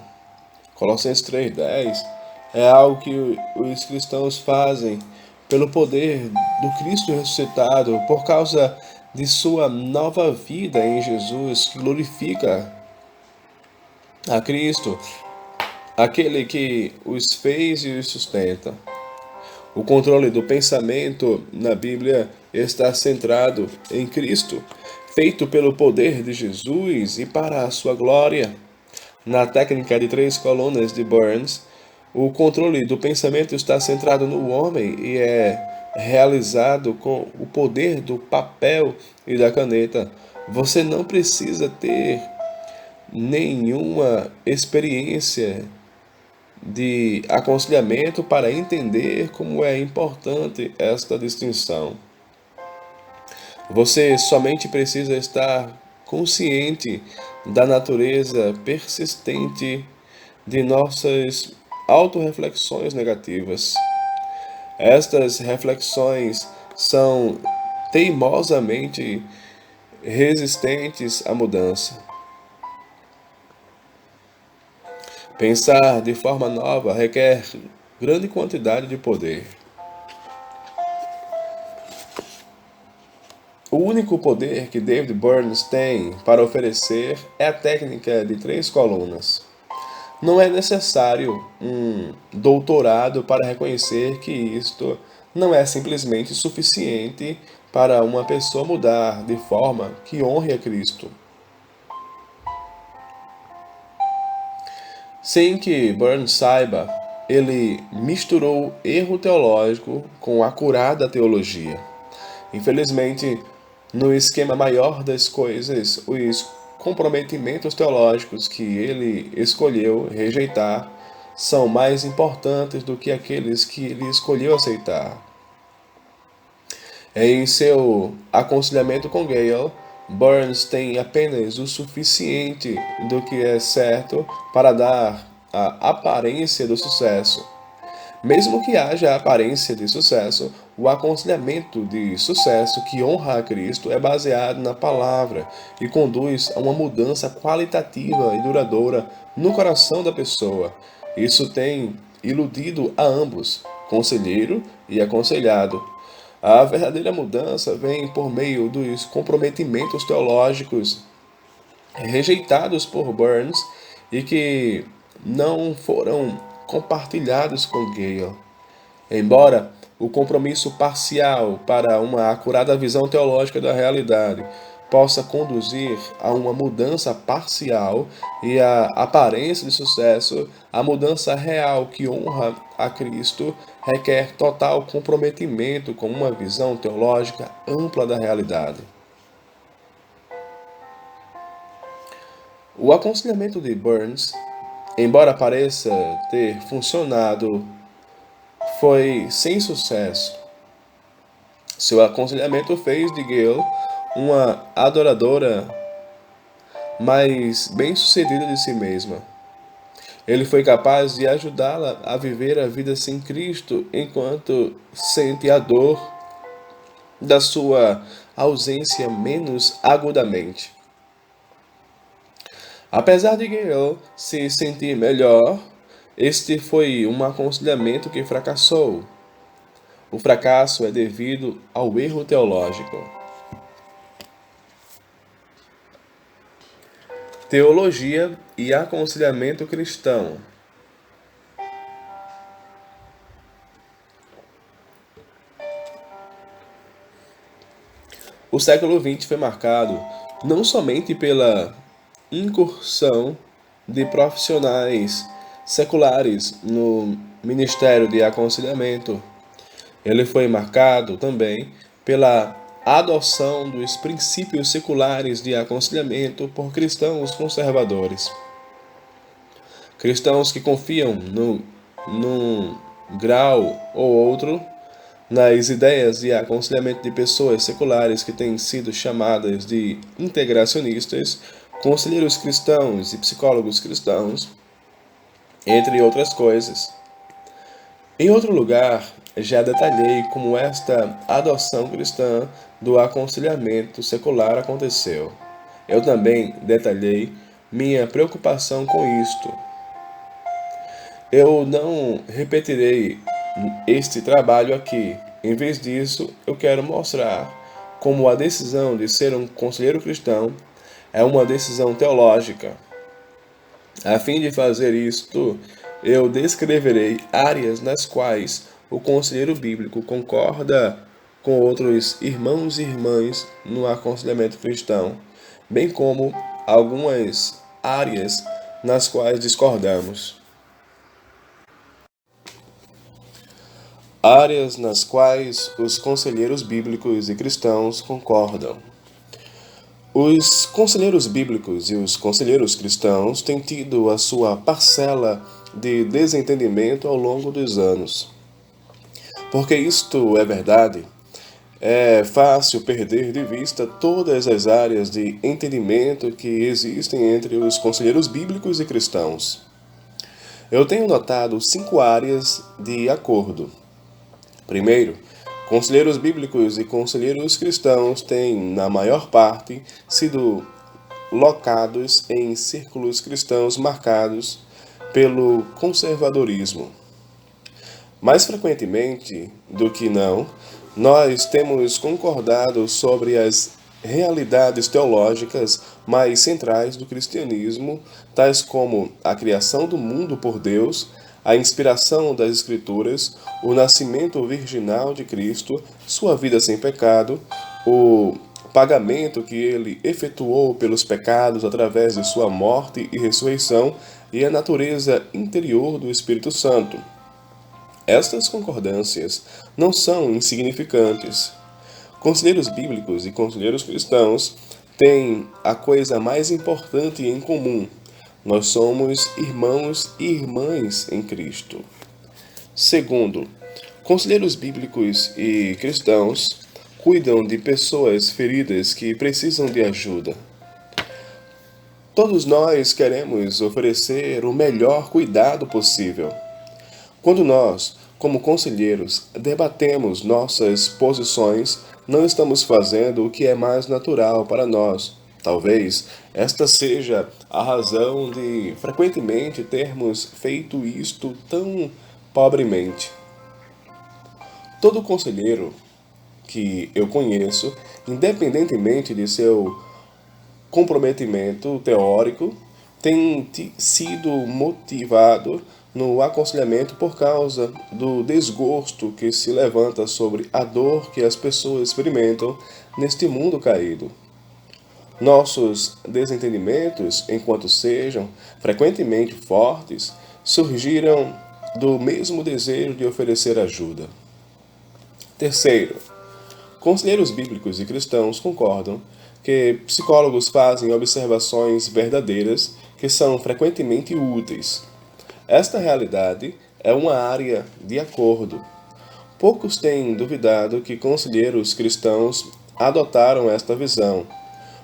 Colossenses 3,10 é algo que os cristãos fazem pelo poder do Cristo ressuscitado, por causa de sua nova vida em Jesus, que glorifica a Cristo, aquele que os fez e os sustenta. O controle do pensamento na Bíblia está centrado em Cristo, feito pelo poder de Jesus e para a sua glória. Na técnica de 3 colunas de Burns, o controle do pensamento está centrado no homem e é realizado com o poder do papel e da caneta. Você não precisa ter nenhuma experiência de aconselhamento para entender como é importante esta distinção. Você somente precisa estar consciente da natureza persistente de nossas autorreflexões negativas. Estas reflexões são teimosamente resistentes à mudança. Pensar de forma nova requer grande quantidade de poder. O único poder que David Burns tem para oferecer é a técnica de 3 colunas. Não é necessário um doutorado para reconhecer que isto não é simplesmente suficiente para uma pessoa mudar de forma que honre a Cristo. Sem que Burns saiba, ele misturou erro teológico com acurada teologia. Infelizmente, no esquema maior das coisas, os comprometimentos teológicos que ele escolheu rejeitar são mais importantes do que aqueles que ele escolheu aceitar. Em seu aconselhamento com Gale, Burns tem apenas o suficiente do que é certo para dar a aparência do sucesso. Mesmo que haja a aparência de sucesso, o aconselhamento de sucesso que honra a Cristo é baseado na palavra e conduz a uma mudança qualitativa e duradoura no coração da pessoa. Isso tem iludido a ambos, conselheiro e aconselhado. A verdadeira mudança vem por meio dos comprometimentos teológicos rejeitados por Burns e que não foram compartilhados com Gale. Embora o compromisso parcial para uma acurada visão teológica da realidade possa conduzir a uma mudança parcial e a aparência de sucesso, a mudança real que honra a Cristo requer total comprometimento com uma visão teológica ampla da realidade. O aconselhamento de Burns, embora pareça ter funcionado, foi sem sucesso. Seu aconselhamento fez de Gale uma adoradora mais bem-sucedida de si mesma. Ele foi capaz de ajudá-la a viver a vida sem Cristo enquanto sente a dor da sua ausência menos agudamente. Apesar de Gale se sentir melhor, este foi um aconselhamento que fracassou. O fracasso é devido ao erro teológico. Teologia e aconselhamento cristão. O século XX foi marcado não somente pela incursão de profissionais seculares no ministério de aconselhamento. Ele foi marcado também pela adoção dos princípios seculares de aconselhamento por cristãos conservadores. Cristãos que confiam num grau ou outro nas ideias de aconselhamento de pessoas seculares que têm sido chamadas de integracionistas, conselheiros cristãos e psicólogos cristãos, entre outras coisas. Em outro lugar, já detalhei como esta adoção cristã do aconselhamento secular aconteceu. Eu também detalhei minha preocupação com isto. Eu não repetirei este trabalho aqui. Em vez disso, eu quero mostrar como a decisão de ser um conselheiro cristão é uma decisão teológica. A fim de fazer isto, eu descreverei áreas nas quais o conselheiro bíblico concorda com outros irmãos e irmãs no aconselhamento cristão, bem como algumas áreas nas quais discordamos. Áreas nas quais os conselheiros bíblicos e cristãos concordam. Os conselheiros bíblicos e os conselheiros cristãos têm tido a sua parcela de desentendimento ao longo dos anos. Porque isto é verdade, é fácil perder de vista todas as áreas de entendimento que existem entre os conselheiros bíblicos e cristãos. Eu tenho notado 5 áreas de acordo. Primeiro, conselheiros bíblicos e conselheiros cristãos têm, na maior parte, sido locados em círculos cristãos marcados pelo conservadorismo. Mais frequentemente do que não, nós temos concordado sobre as realidades teológicas mais centrais do cristianismo, tais como a criação do mundo por Deus, a inspiração das Escrituras, o nascimento virginal de Cristo, sua vida sem pecado, o pagamento que ele efetuou pelos pecados através de sua morte e ressurreição e a natureza interior do Espírito Santo. Estas concordâncias não são insignificantes. Conselheiros bíblicos e conselheiros cristãos têm a coisa mais importante em comum. Nós somos irmãos e irmãs em Cristo. Segundo, conselheiros bíblicos e cristãos cuidam de pessoas feridas que precisam de ajuda. Todos nós queremos oferecer o melhor cuidado possível. Quando nós, como conselheiros, debatemos nossas posições, não estamos fazendo o que é mais natural para nós. Talvez esta seja a razão de frequentemente termos feito isto tão pobremente. Todo conselheiro que eu conheço, independentemente de seu comprometimento teórico, tem sido motivado no aconselhamento por causa do desgosto que se levanta sobre a dor que as pessoas experimentam neste mundo caído. Nossos desentendimentos, enquanto sejam frequentemente fortes, surgiram do mesmo desejo de oferecer ajuda. Terceiro, conselheiros bíblicos e cristãos concordam que psicólogos fazem observações verdadeiras que são frequentemente úteis. Esta realidade é uma área de acordo. Poucos têm duvidado que conselheiros cristãos adotaram esta visão.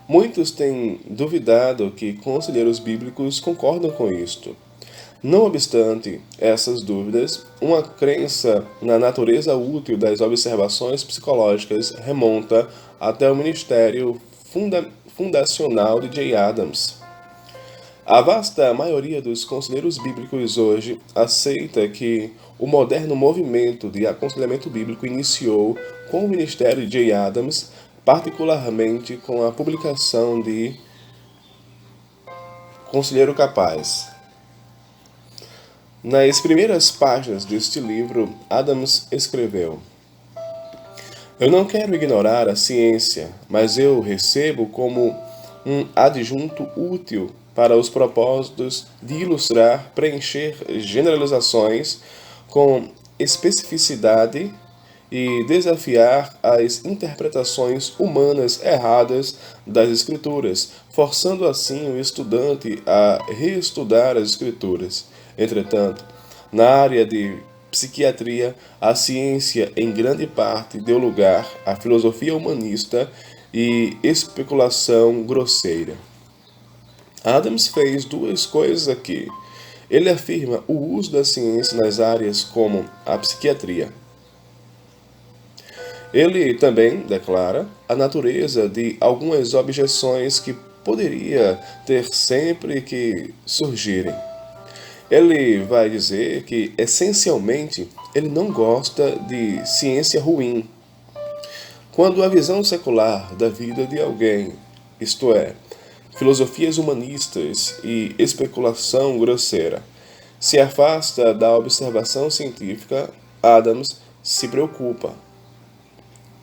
Muitos têm duvidado que conselheiros bíblicos concordam com isto. Não obstante essas dúvidas, uma crença na natureza útil das observações psicológicas remonta até o ministério fundacional de J. Adams. A vasta maioria dos conselheiros bíblicos hoje aceita que o moderno movimento de aconselhamento bíblico iniciou com o ministério de J. Adams, particularmente com a publicação de Conselheiro Capaz. Nas primeiras páginas deste livro, Adams escreveu: Eu não quero ignorar a ciência, mas eu recebo como um adjunto útil para os propósitos de ilustrar, preencher generalizações com especificidade e desafiar as interpretações humanas erradas das Escrituras, forçando assim o estudante a reestudar as Escrituras. Entretanto, na área de psiquiatria, a ciência em grande parte deu lugar à filosofia humanista e especulação grosseira. Adams fez duas coisas aqui. Ele afirma o uso da ciência nas áreas como a psiquiatria. Ele também declara a natureza de algumas objeções que poderia ter sempre que surgirem. Ele vai dizer que, essencialmente, ele não gosta de ciência ruim. Quando a visão secular da vida de alguém, isto é, filosofias humanistas e especulação grosseira, se afasta da observação científica, Adams se preocupa.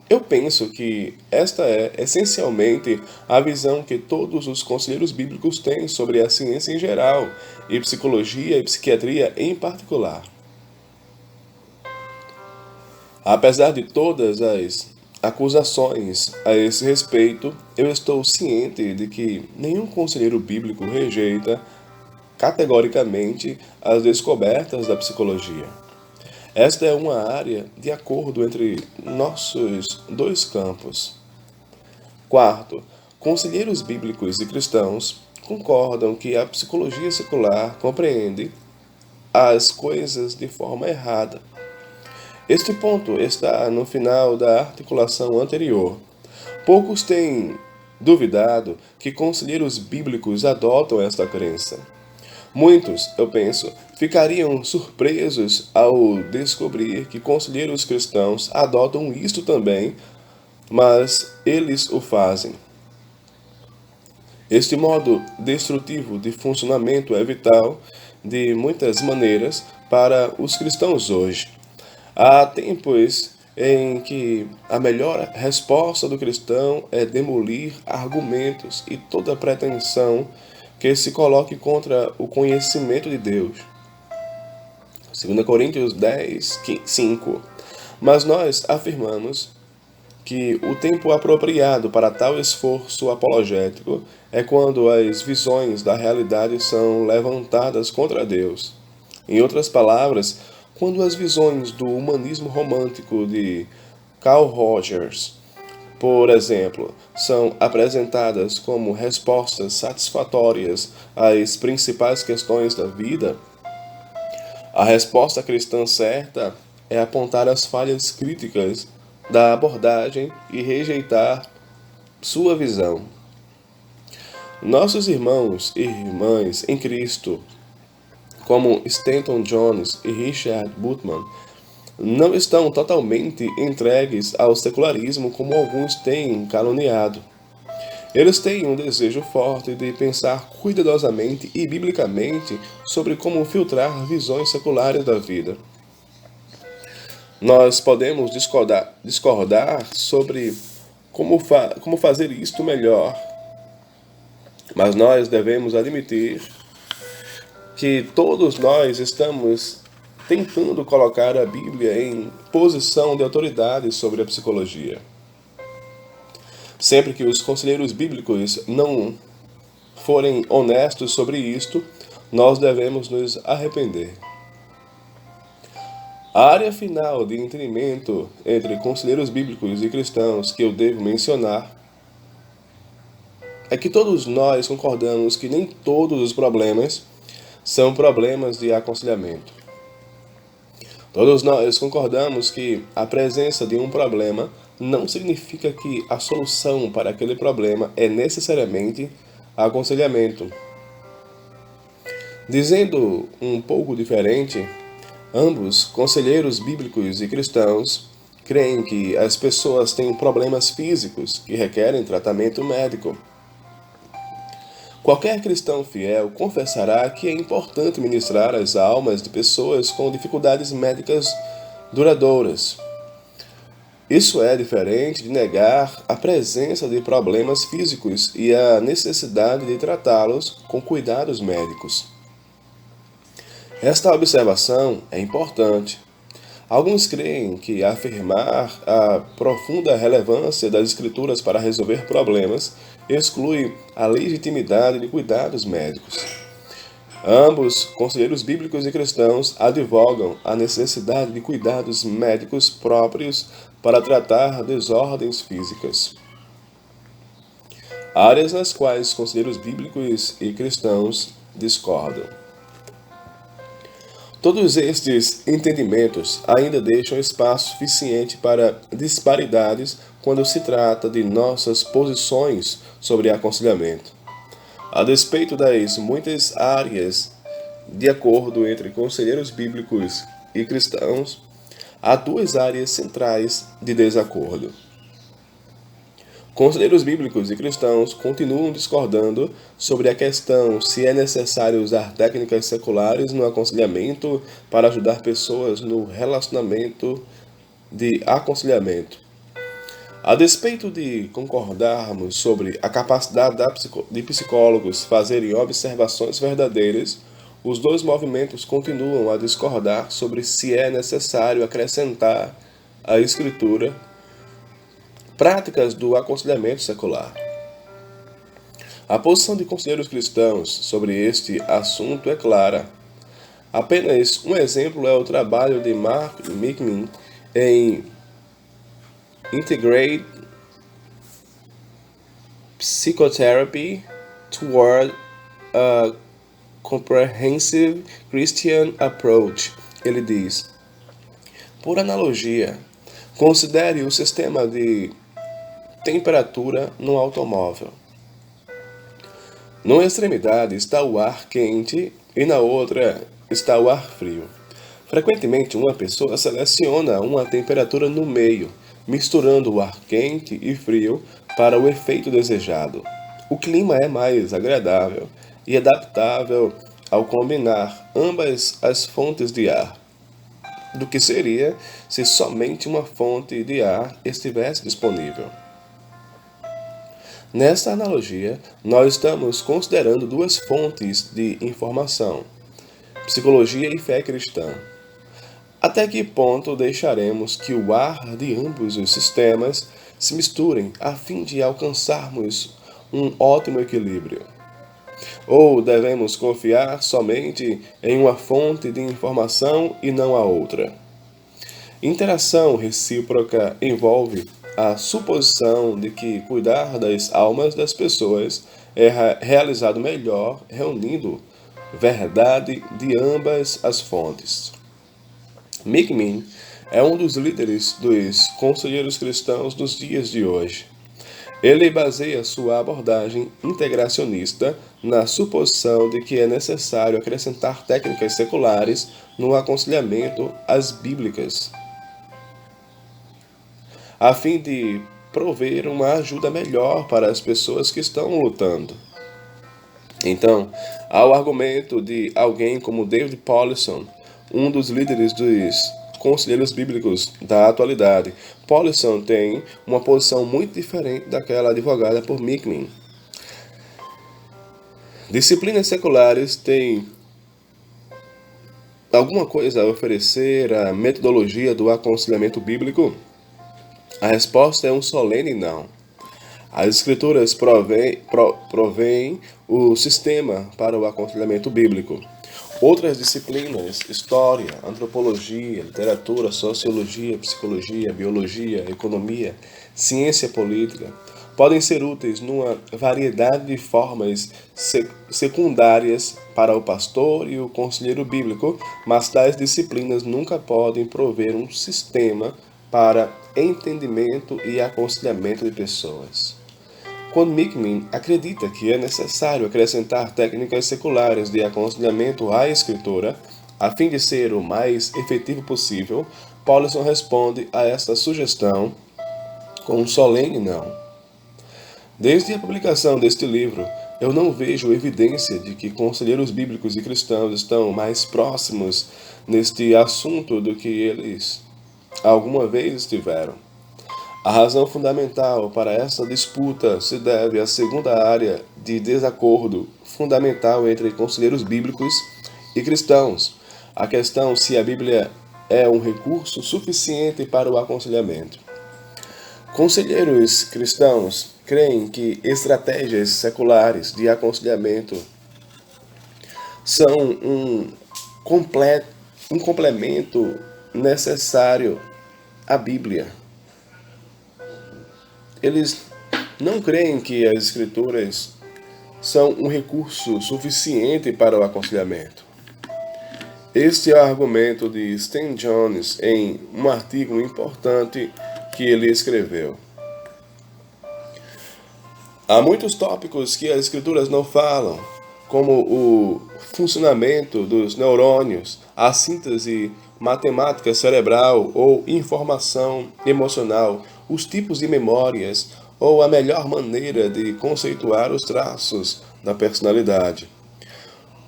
Eu penso que esta é, essencialmente, a visão que todos os conselheiros bíblicos têm sobre a ciência em geral e psicologia e psiquiatria em particular. Apesar de todas as acusações a esse respeito, eu estou ciente de que nenhum conselheiro bíblico rejeita categoricamente as descobertas da psicologia. Esta é uma área de acordo entre nossos dois campos. Quarto, conselheiros bíblicos e cristãos concordam que a psicologia secular compreende as coisas de forma errada. Este ponto está no final da articulação anterior. Poucos têm duvidado que conselheiros bíblicos adotam esta crença. Muitos, eu penso, ficariam surpresos ao descobrir que conselheiros cristãos adotam isto também, mas eles o fazem. Este modo destrutivo de funcionamento é vital, de muitas maneiras, para os cristãos hoje. Há tempos em que a melhor resposta do cristão é demolir argumentos e toda pretensão que se coloque contra o conhecimento de Deus. 2 Coríntios 10, 5. Mas nós afirmamos que o tempo apropriado para tal esforço apologético é quando as visões da realidade são levantadas contra Deus. Em outras palavras, quando as visões do humanismo romântico de Carl Rogers, por exemplo, são apresentadas como respostas satisfatórias às principais questões da vida, a resposta cristã certa é apontar as falhas críticas da abordagem e rejeitar sua visão. Nossos irmãos e irmãs em Cristo, como Stanton Jones e Richard Bultmann, não estão totalmente entregues ao secularismo como alguns têm caluniado. Eles têm um desejo forte de pensar cuidadosamente e biblicamente sobre como filtrar visões seculares da vida. Nós podemos discordar sobre como fazer isto melhor, mas nós devemos admitir que todos nós estamos tentando colocar a Bíblia em posição de autoridade sobre a psicologia. Sempre que os conselheiros bíblicos não forem honestos sobre isto, nós devemos nos arrepender. A área final de entendimento entre conselheiros bíblicos e cristãos que eu devo mencionar é que todos nós concordamos que nem todos os problemas são problemas de aconselhamento. Todos nós concordamos que a presença de um problema não significa que a solução para aquele problema é necessariamente aconselhamento. Dizendo um pouco diferente, ambos, conselheiros bíblicos e cristãos, creem que as pessoas têm problemas físicos que requerem tratamento médico. Qualquer cristão fiel confessará que é importante ministrar as almas de pessoas com dificuldades médicas duradouras. Isso é diferente de negar a presença de problemas físicos e a necessidade de tratá-los com cuidados médicos. Esta observação é importante. Alguns creem que afirmar a profunda relevância das Escrituras para resolver problemas exclui a legitimidade de cuidados médicos. Ambos, conselheiros bíblicos e cristãos, advogam a necessidade de cuidados médicos próprios para tratar desordens físicas. Áreas nas quais conselheiros bíblicos e cristãos discordam. Todos estes entendimentos ainda deixam espaço suficiente para disparidades quando se trata de nossas posições sobre aconselhamento. A despeito das muitas áreas de acordo entre conselheiros bíblicos e cristãos, há duas áreas centrais de desacordo. Conselheiros bíblicos e cristãos continuam discordando sobre a questão se é necessário usar técnicas seculares no aconselhamento para ajudar pessoas no relacionamento de aconselhamento. A despeito de concordarmos sobre a capacidade de psicólogos fazerem observações verdadeiras, os dois movimentos continuam a discordar sobre se é necessário acrescentar à Escritura práticas do aconselhamento secular. A posição de conselheiros cristãos sobre este assunto é clara. Apenas um exemplo é o trabalho de Mark Mickman em Integrated Psychotherapy Toward a Comprehensive Christian Approach. Ele diz: por analogia, considere o sistema de temperatura no automóvel. Numa extremidade está o ar quente e na outra está o ar frio. Frequentemente, uma pessoa seleciona uma temperatura no meio, misturando o ar quente e frio para o efeito desejado. O clima é mais agradável e adaptável ao combinar ambas as fontes de ar do que seria se somente uma fonte de ar estivesse disponível. Nesta analogia, nós estamos considerando duas fontes de informação: psicologia e fé cristã. Até que ponto deixaremos que o ar de ambos os sistemas se misturem a fim de alcançarmos um ótimo equilíbrio? Ou devemos confiar somente em uma fonte de informação e não a outra? Interação recíproca envolve a suposição de que cuidar das almas das pessoas é realizado melhor reunindo verdade de ambas as fontes. Mickman é um dos líderes dos conselheiros cristãos dos dias de hoje. Ele baseia sua abordagem integracionista na suposição de que é necessário acrescentar técnicas seculares no aconselhamento às bíblicas, a fim de prover uma ajuda melhor para as pessoas que estão lutando. Então, há o argumento de alguém como David Powlison, um dos líderes dos conselheiros bíblicos da atualidade. Powlison tem uma posição muito diferente daquela advogada por Mickman. Disciplinas seculares têm alguma coisa a oferecer à metodologia do aconselhamento bíblico? A resposta é um solene não. As Escrituras provêm o sistema para o aconselhamento bíblico. Outras disciplinas, história, antropologia, literatura, sociologia, psicologia, biologia, economia, ciência política, podem ser úteis numa variedade de formas secundárias para o pastor e o conselheiro bíblico, mas tais disciplinas nunca podem prover um sistema para entendimento e aconselhamento de pessoas. Quando Mickman acredita que é necessário acrescentar técnicas seculares de aconselhamento à Escritura, a fim de ser o mais efetivo possível, Powlison responde a esta sugestão com um solene não. Desde a publicação deste livro, eu não vejo evidência de que conselheiros bíblicos e cristãos estão mais próximos neste assunto do que eles alguma vez estiveram. A razão fundamental para essa disputa se deve à segunda área de desacordo fundamental entre conselheiros bíblicos e cristãos, a questão se a Bíblia é um recurso suficiente para o aconselhamento. Conselheiros cristãos creem que estratégias seculares de aconselhamento são um complemento necessário à Bíblia. Eles não creem que as Escrituras são um recurso suficiente para o aconselhamento. Este é o argumento de Stan Jones em um artigo importante que ele escreveu. Há muitos tópicos que as escrituras não falam, como o funcionamento dos neurônios, a síntese matemática cerebral ou informação emocional, os tipos de memórias ou a melhor maneira de conceituar os traços da personalidade.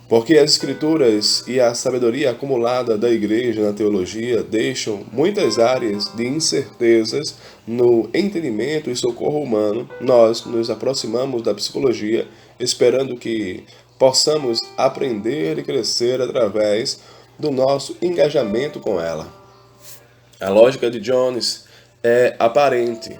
Porque as escrituras e a sabedoria acumulada da igreja na teologia deixam muitas áreas de incertezas no entendimento e socorro humano, nós nos aproximamos da psicologia esperando que possamos aprender e crescer através do nosso engajamento com ela. A lógica de Jones é aparente,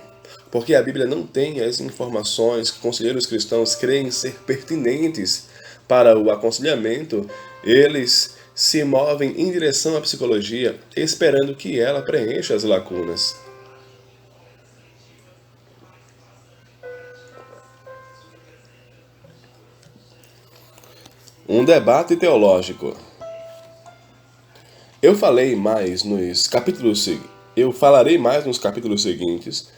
porque a Bíblia não tem as informações que conselheiros cristãos creem ser pertinentes para o aconselhamento. Eles se movem em direção à psicologia, esperando que ela preencha as lacunas. Um debate teológico. Eu falarei mais nos capítulos seguintes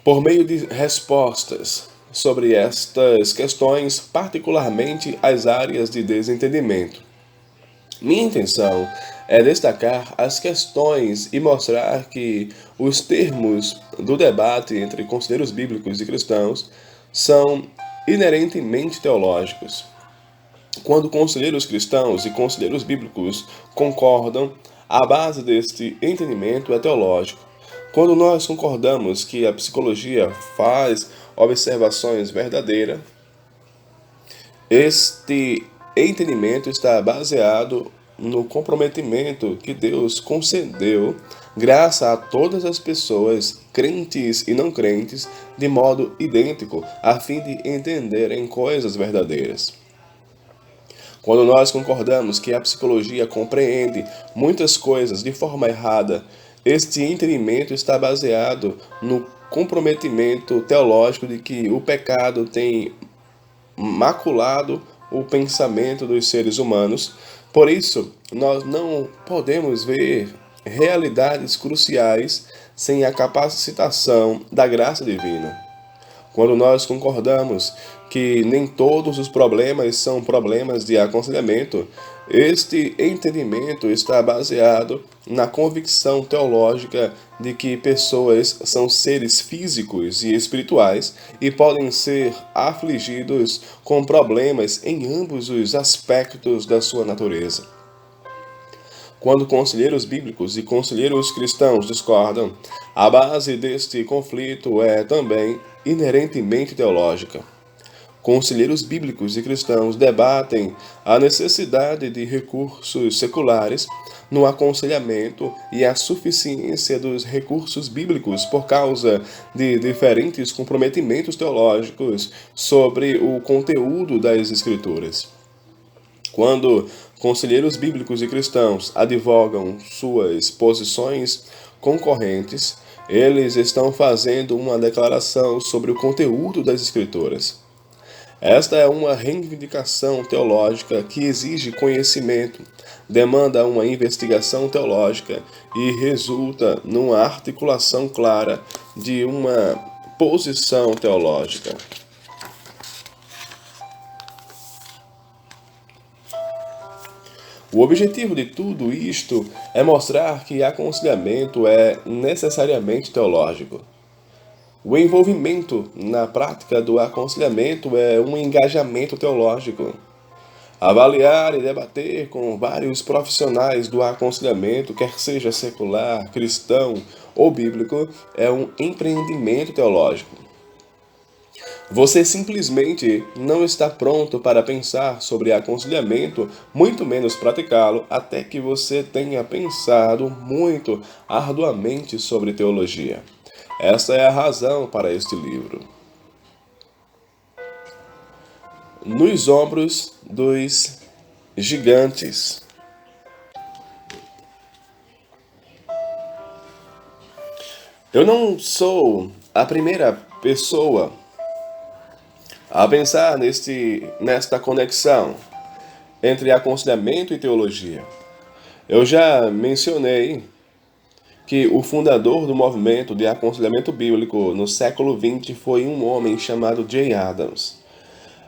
por meio de respostas sobre estas questões, particularmente as áreas de desentendimento. Minha intenção é destacar as questões e mostrar que os termos do debate entre conselheiros bíblicos e cristãos são inerentemente teológicos. Quando conselheiros cristãos e conselheiros bíblicos concordam, a base deste entendimento é teológico. Quando nós concordamos que a psicologia faz observações verdadeiras, este entendimento está baseado no comprometimento que Deus concedeu graça a todas as pessoas, crentes e não crentes, de modo idêntico, a fim de entenderem coisas verdadeiras. Quando nós concordamos que a psicologia compreende muitas coisas de forma errada, este entendimento está baseado no comprometimento teológico de que o pecado tem maculado o pensamento dos seres humanos. Por isso, nós não podemos ver realidades cruciais sem a capacitação da graça divina. Quando nós concordamos que nem todos os problemas são problemas de aconselhamento, este entendimento está baseado na convicção teológica de que pessoas são seres físicos e espirituais e podem ser afligidos com problemas em ambos os aspectos da sua natureza. Quando conselheiros bíblicos e conselheiros cristãos discordam, a base deste conflito é também inerentemente teológica. Conselheiros bíblicos e cristãos debatem a necessidade de recursos seculares no aconselhamento e a suficiência dos recursos bíblicos por causa de diferentes comprometimentos teológicos sobre o conteúdo das Escrituras. Quando conselheiros bíblicos e cristãos advogam suas posições concorrentes, eles estão fazendo uma declaração sobre o conteúdo das Escrituras. Esta é uma reivindicação teológica que exige conhecimento, demanda uma investigação teológica e resulta numa articulação clara de uma posição teológica. O objetivo de tudo isto é mostrar que aconselhamento é necessariamente teológico. O envolvimento na prática do aconselhamento é um engajamento teológico. Avaliar e debater com vários profissionais do aconselhamento, quer seja secular, cristão ou bíblico, é um empreendimento teológico. Você simplesmente não está pronto para pensar sobre aconselhamento, muito menos praticá-lo, até que você tenha pensado muito arduamente sobre teologia. Essa é a razão para este livro. Nos ombros dos gigantes. Eu não sou a primeira pessoa a pensar nesta conexão entre aconselhamento e teologia. Eu já mencionei que o fundador do movimento de aconselhamento bíblico no século XX foi um homem chamado Jay Adams.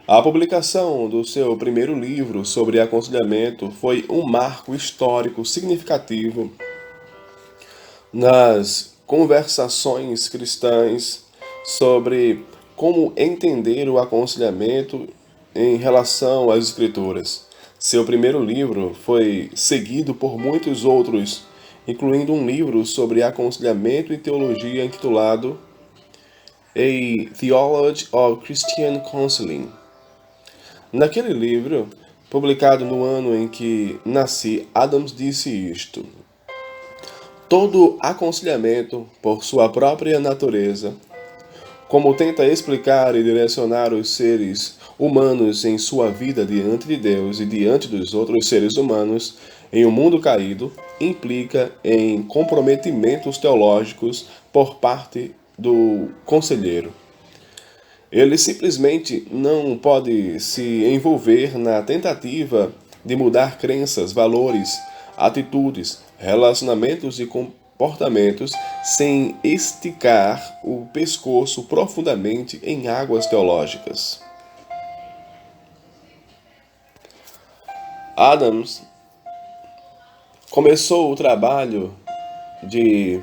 A publicação do seu primeiro livro sobre aconselhamento foi um marco histórico significativo nas conversações cristãs sobre como entender o aconselhamento em relação às Escrituras. Seu primeiro livro foi seguido por muitos outros, incluindo um livro sobre aconselhamento e teologia intitulado A Theology of Christian Counseling. Naquele livro, publicado no ano em que nasci, Adams disse isto: todo aconselhamento, por sua própria natureza, como tenta explicar e direcionar os seres humanos em sua vida diante de Deus e diante dos outros seres humanos em um mundo caído, implica em comprometimentos teológicos por parte do conselheiro. Ele simplesmente não pode se envolver na tentativa de mudar crenças, valores, atitudes, relacionamentos e comportamentos sem esticar o pescoço profundamente em águas teológicas. Adams começou o trabalho de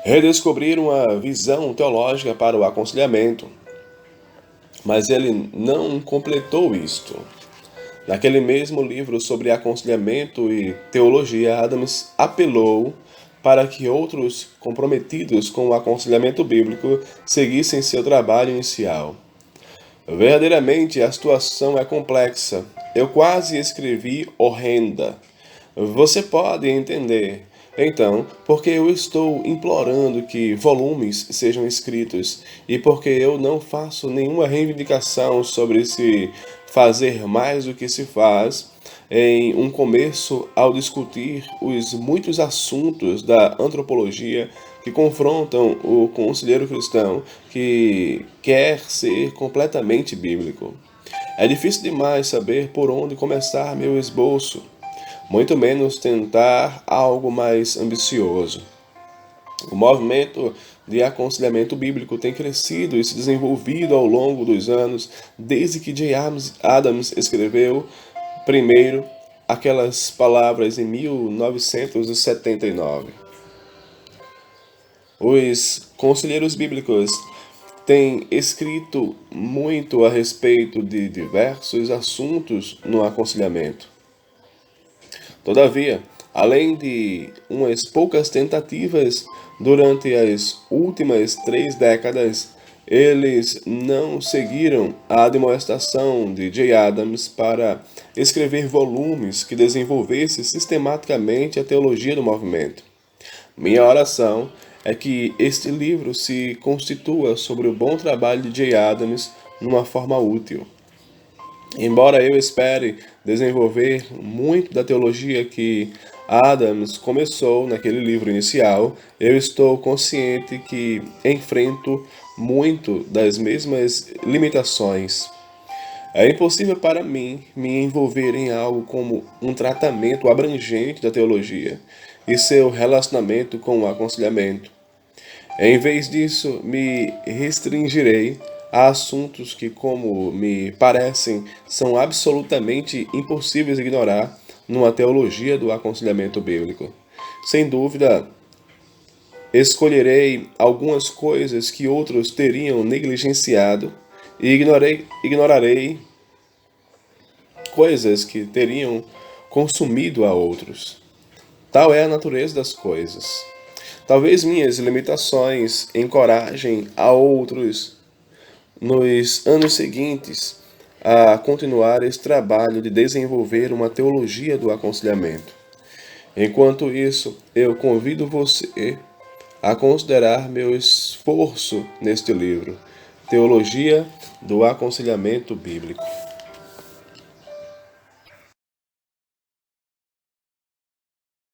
redescobrir uma visão teológica para o aconselhamento, mas ele não completou isto. Naquele mesmo livro sobre aconselhamento e teologia, Adams apelou para que outros comprometidos com o aconselhamento bíblico seguissem seu trabalho inicial. Verdadeiramente, a situação é complexa. Eu quase escrevi horrenda. Você pode entender. Então, porque eu estou implorando que volumes sejam escritos e porque eu não faço nenhuma reivindicação sobre se fazer mais do que se faz, em um começo ao discutir os muitos assuntos da antropologia que confrontam o conselheiro cristão que quer ser completamente bíblico. É difícil demais saber por onde começar meu esboço, muito menos tentar algo mais ambicioso. O movimento de aconselhamento bíblico tem crescido e se desenvolvido ao longo dos anos, desde que J. Adams escreveu primeiro aquelas palavras em 1979. Os conselheiros bíblicos têm escrito muito a respeito de diversos assuntos no aconselhamento. Todavia, além de umas poucas tentativas durante as últimas 3 décadas, eles não seguiram a admoestação de J. Adams para escrever volumes que desenvolvessem sistematicamente a teologia do movimento. Minha oração é que este livro se constitua sobre o bom trabalho de J. Adams numa forma útil. Embora eu espere desenvolver muito da teologia que Adams começou naquele livro inicial, eu estou consciente que enfrento muito das mesmas limitações. É impossível para mim me envolver em algo como um tratamento abrangente da teologia e seu relacionamento com o aconselhamento. Em vez disso, me restringirei a assuntos que, como me parecem, são absolutamente impossíveis de ignorar numa teologia do aconselhamento bíblico. Sem dúvida, escolherei algumas coisas que outros teriam negligenciado e ignorarei coisas que teriam consumido a outros. Tal é a natureza das coisas. Talvez minhas limitações encorajem a outros nos anos seguintes a continuar esse trabalho de desenvolver uma teologia do aconselhamento. Enquanto isso, eu convido você a considerar meu esforço neste livro, Teologia do Aconselhamento Bíblico.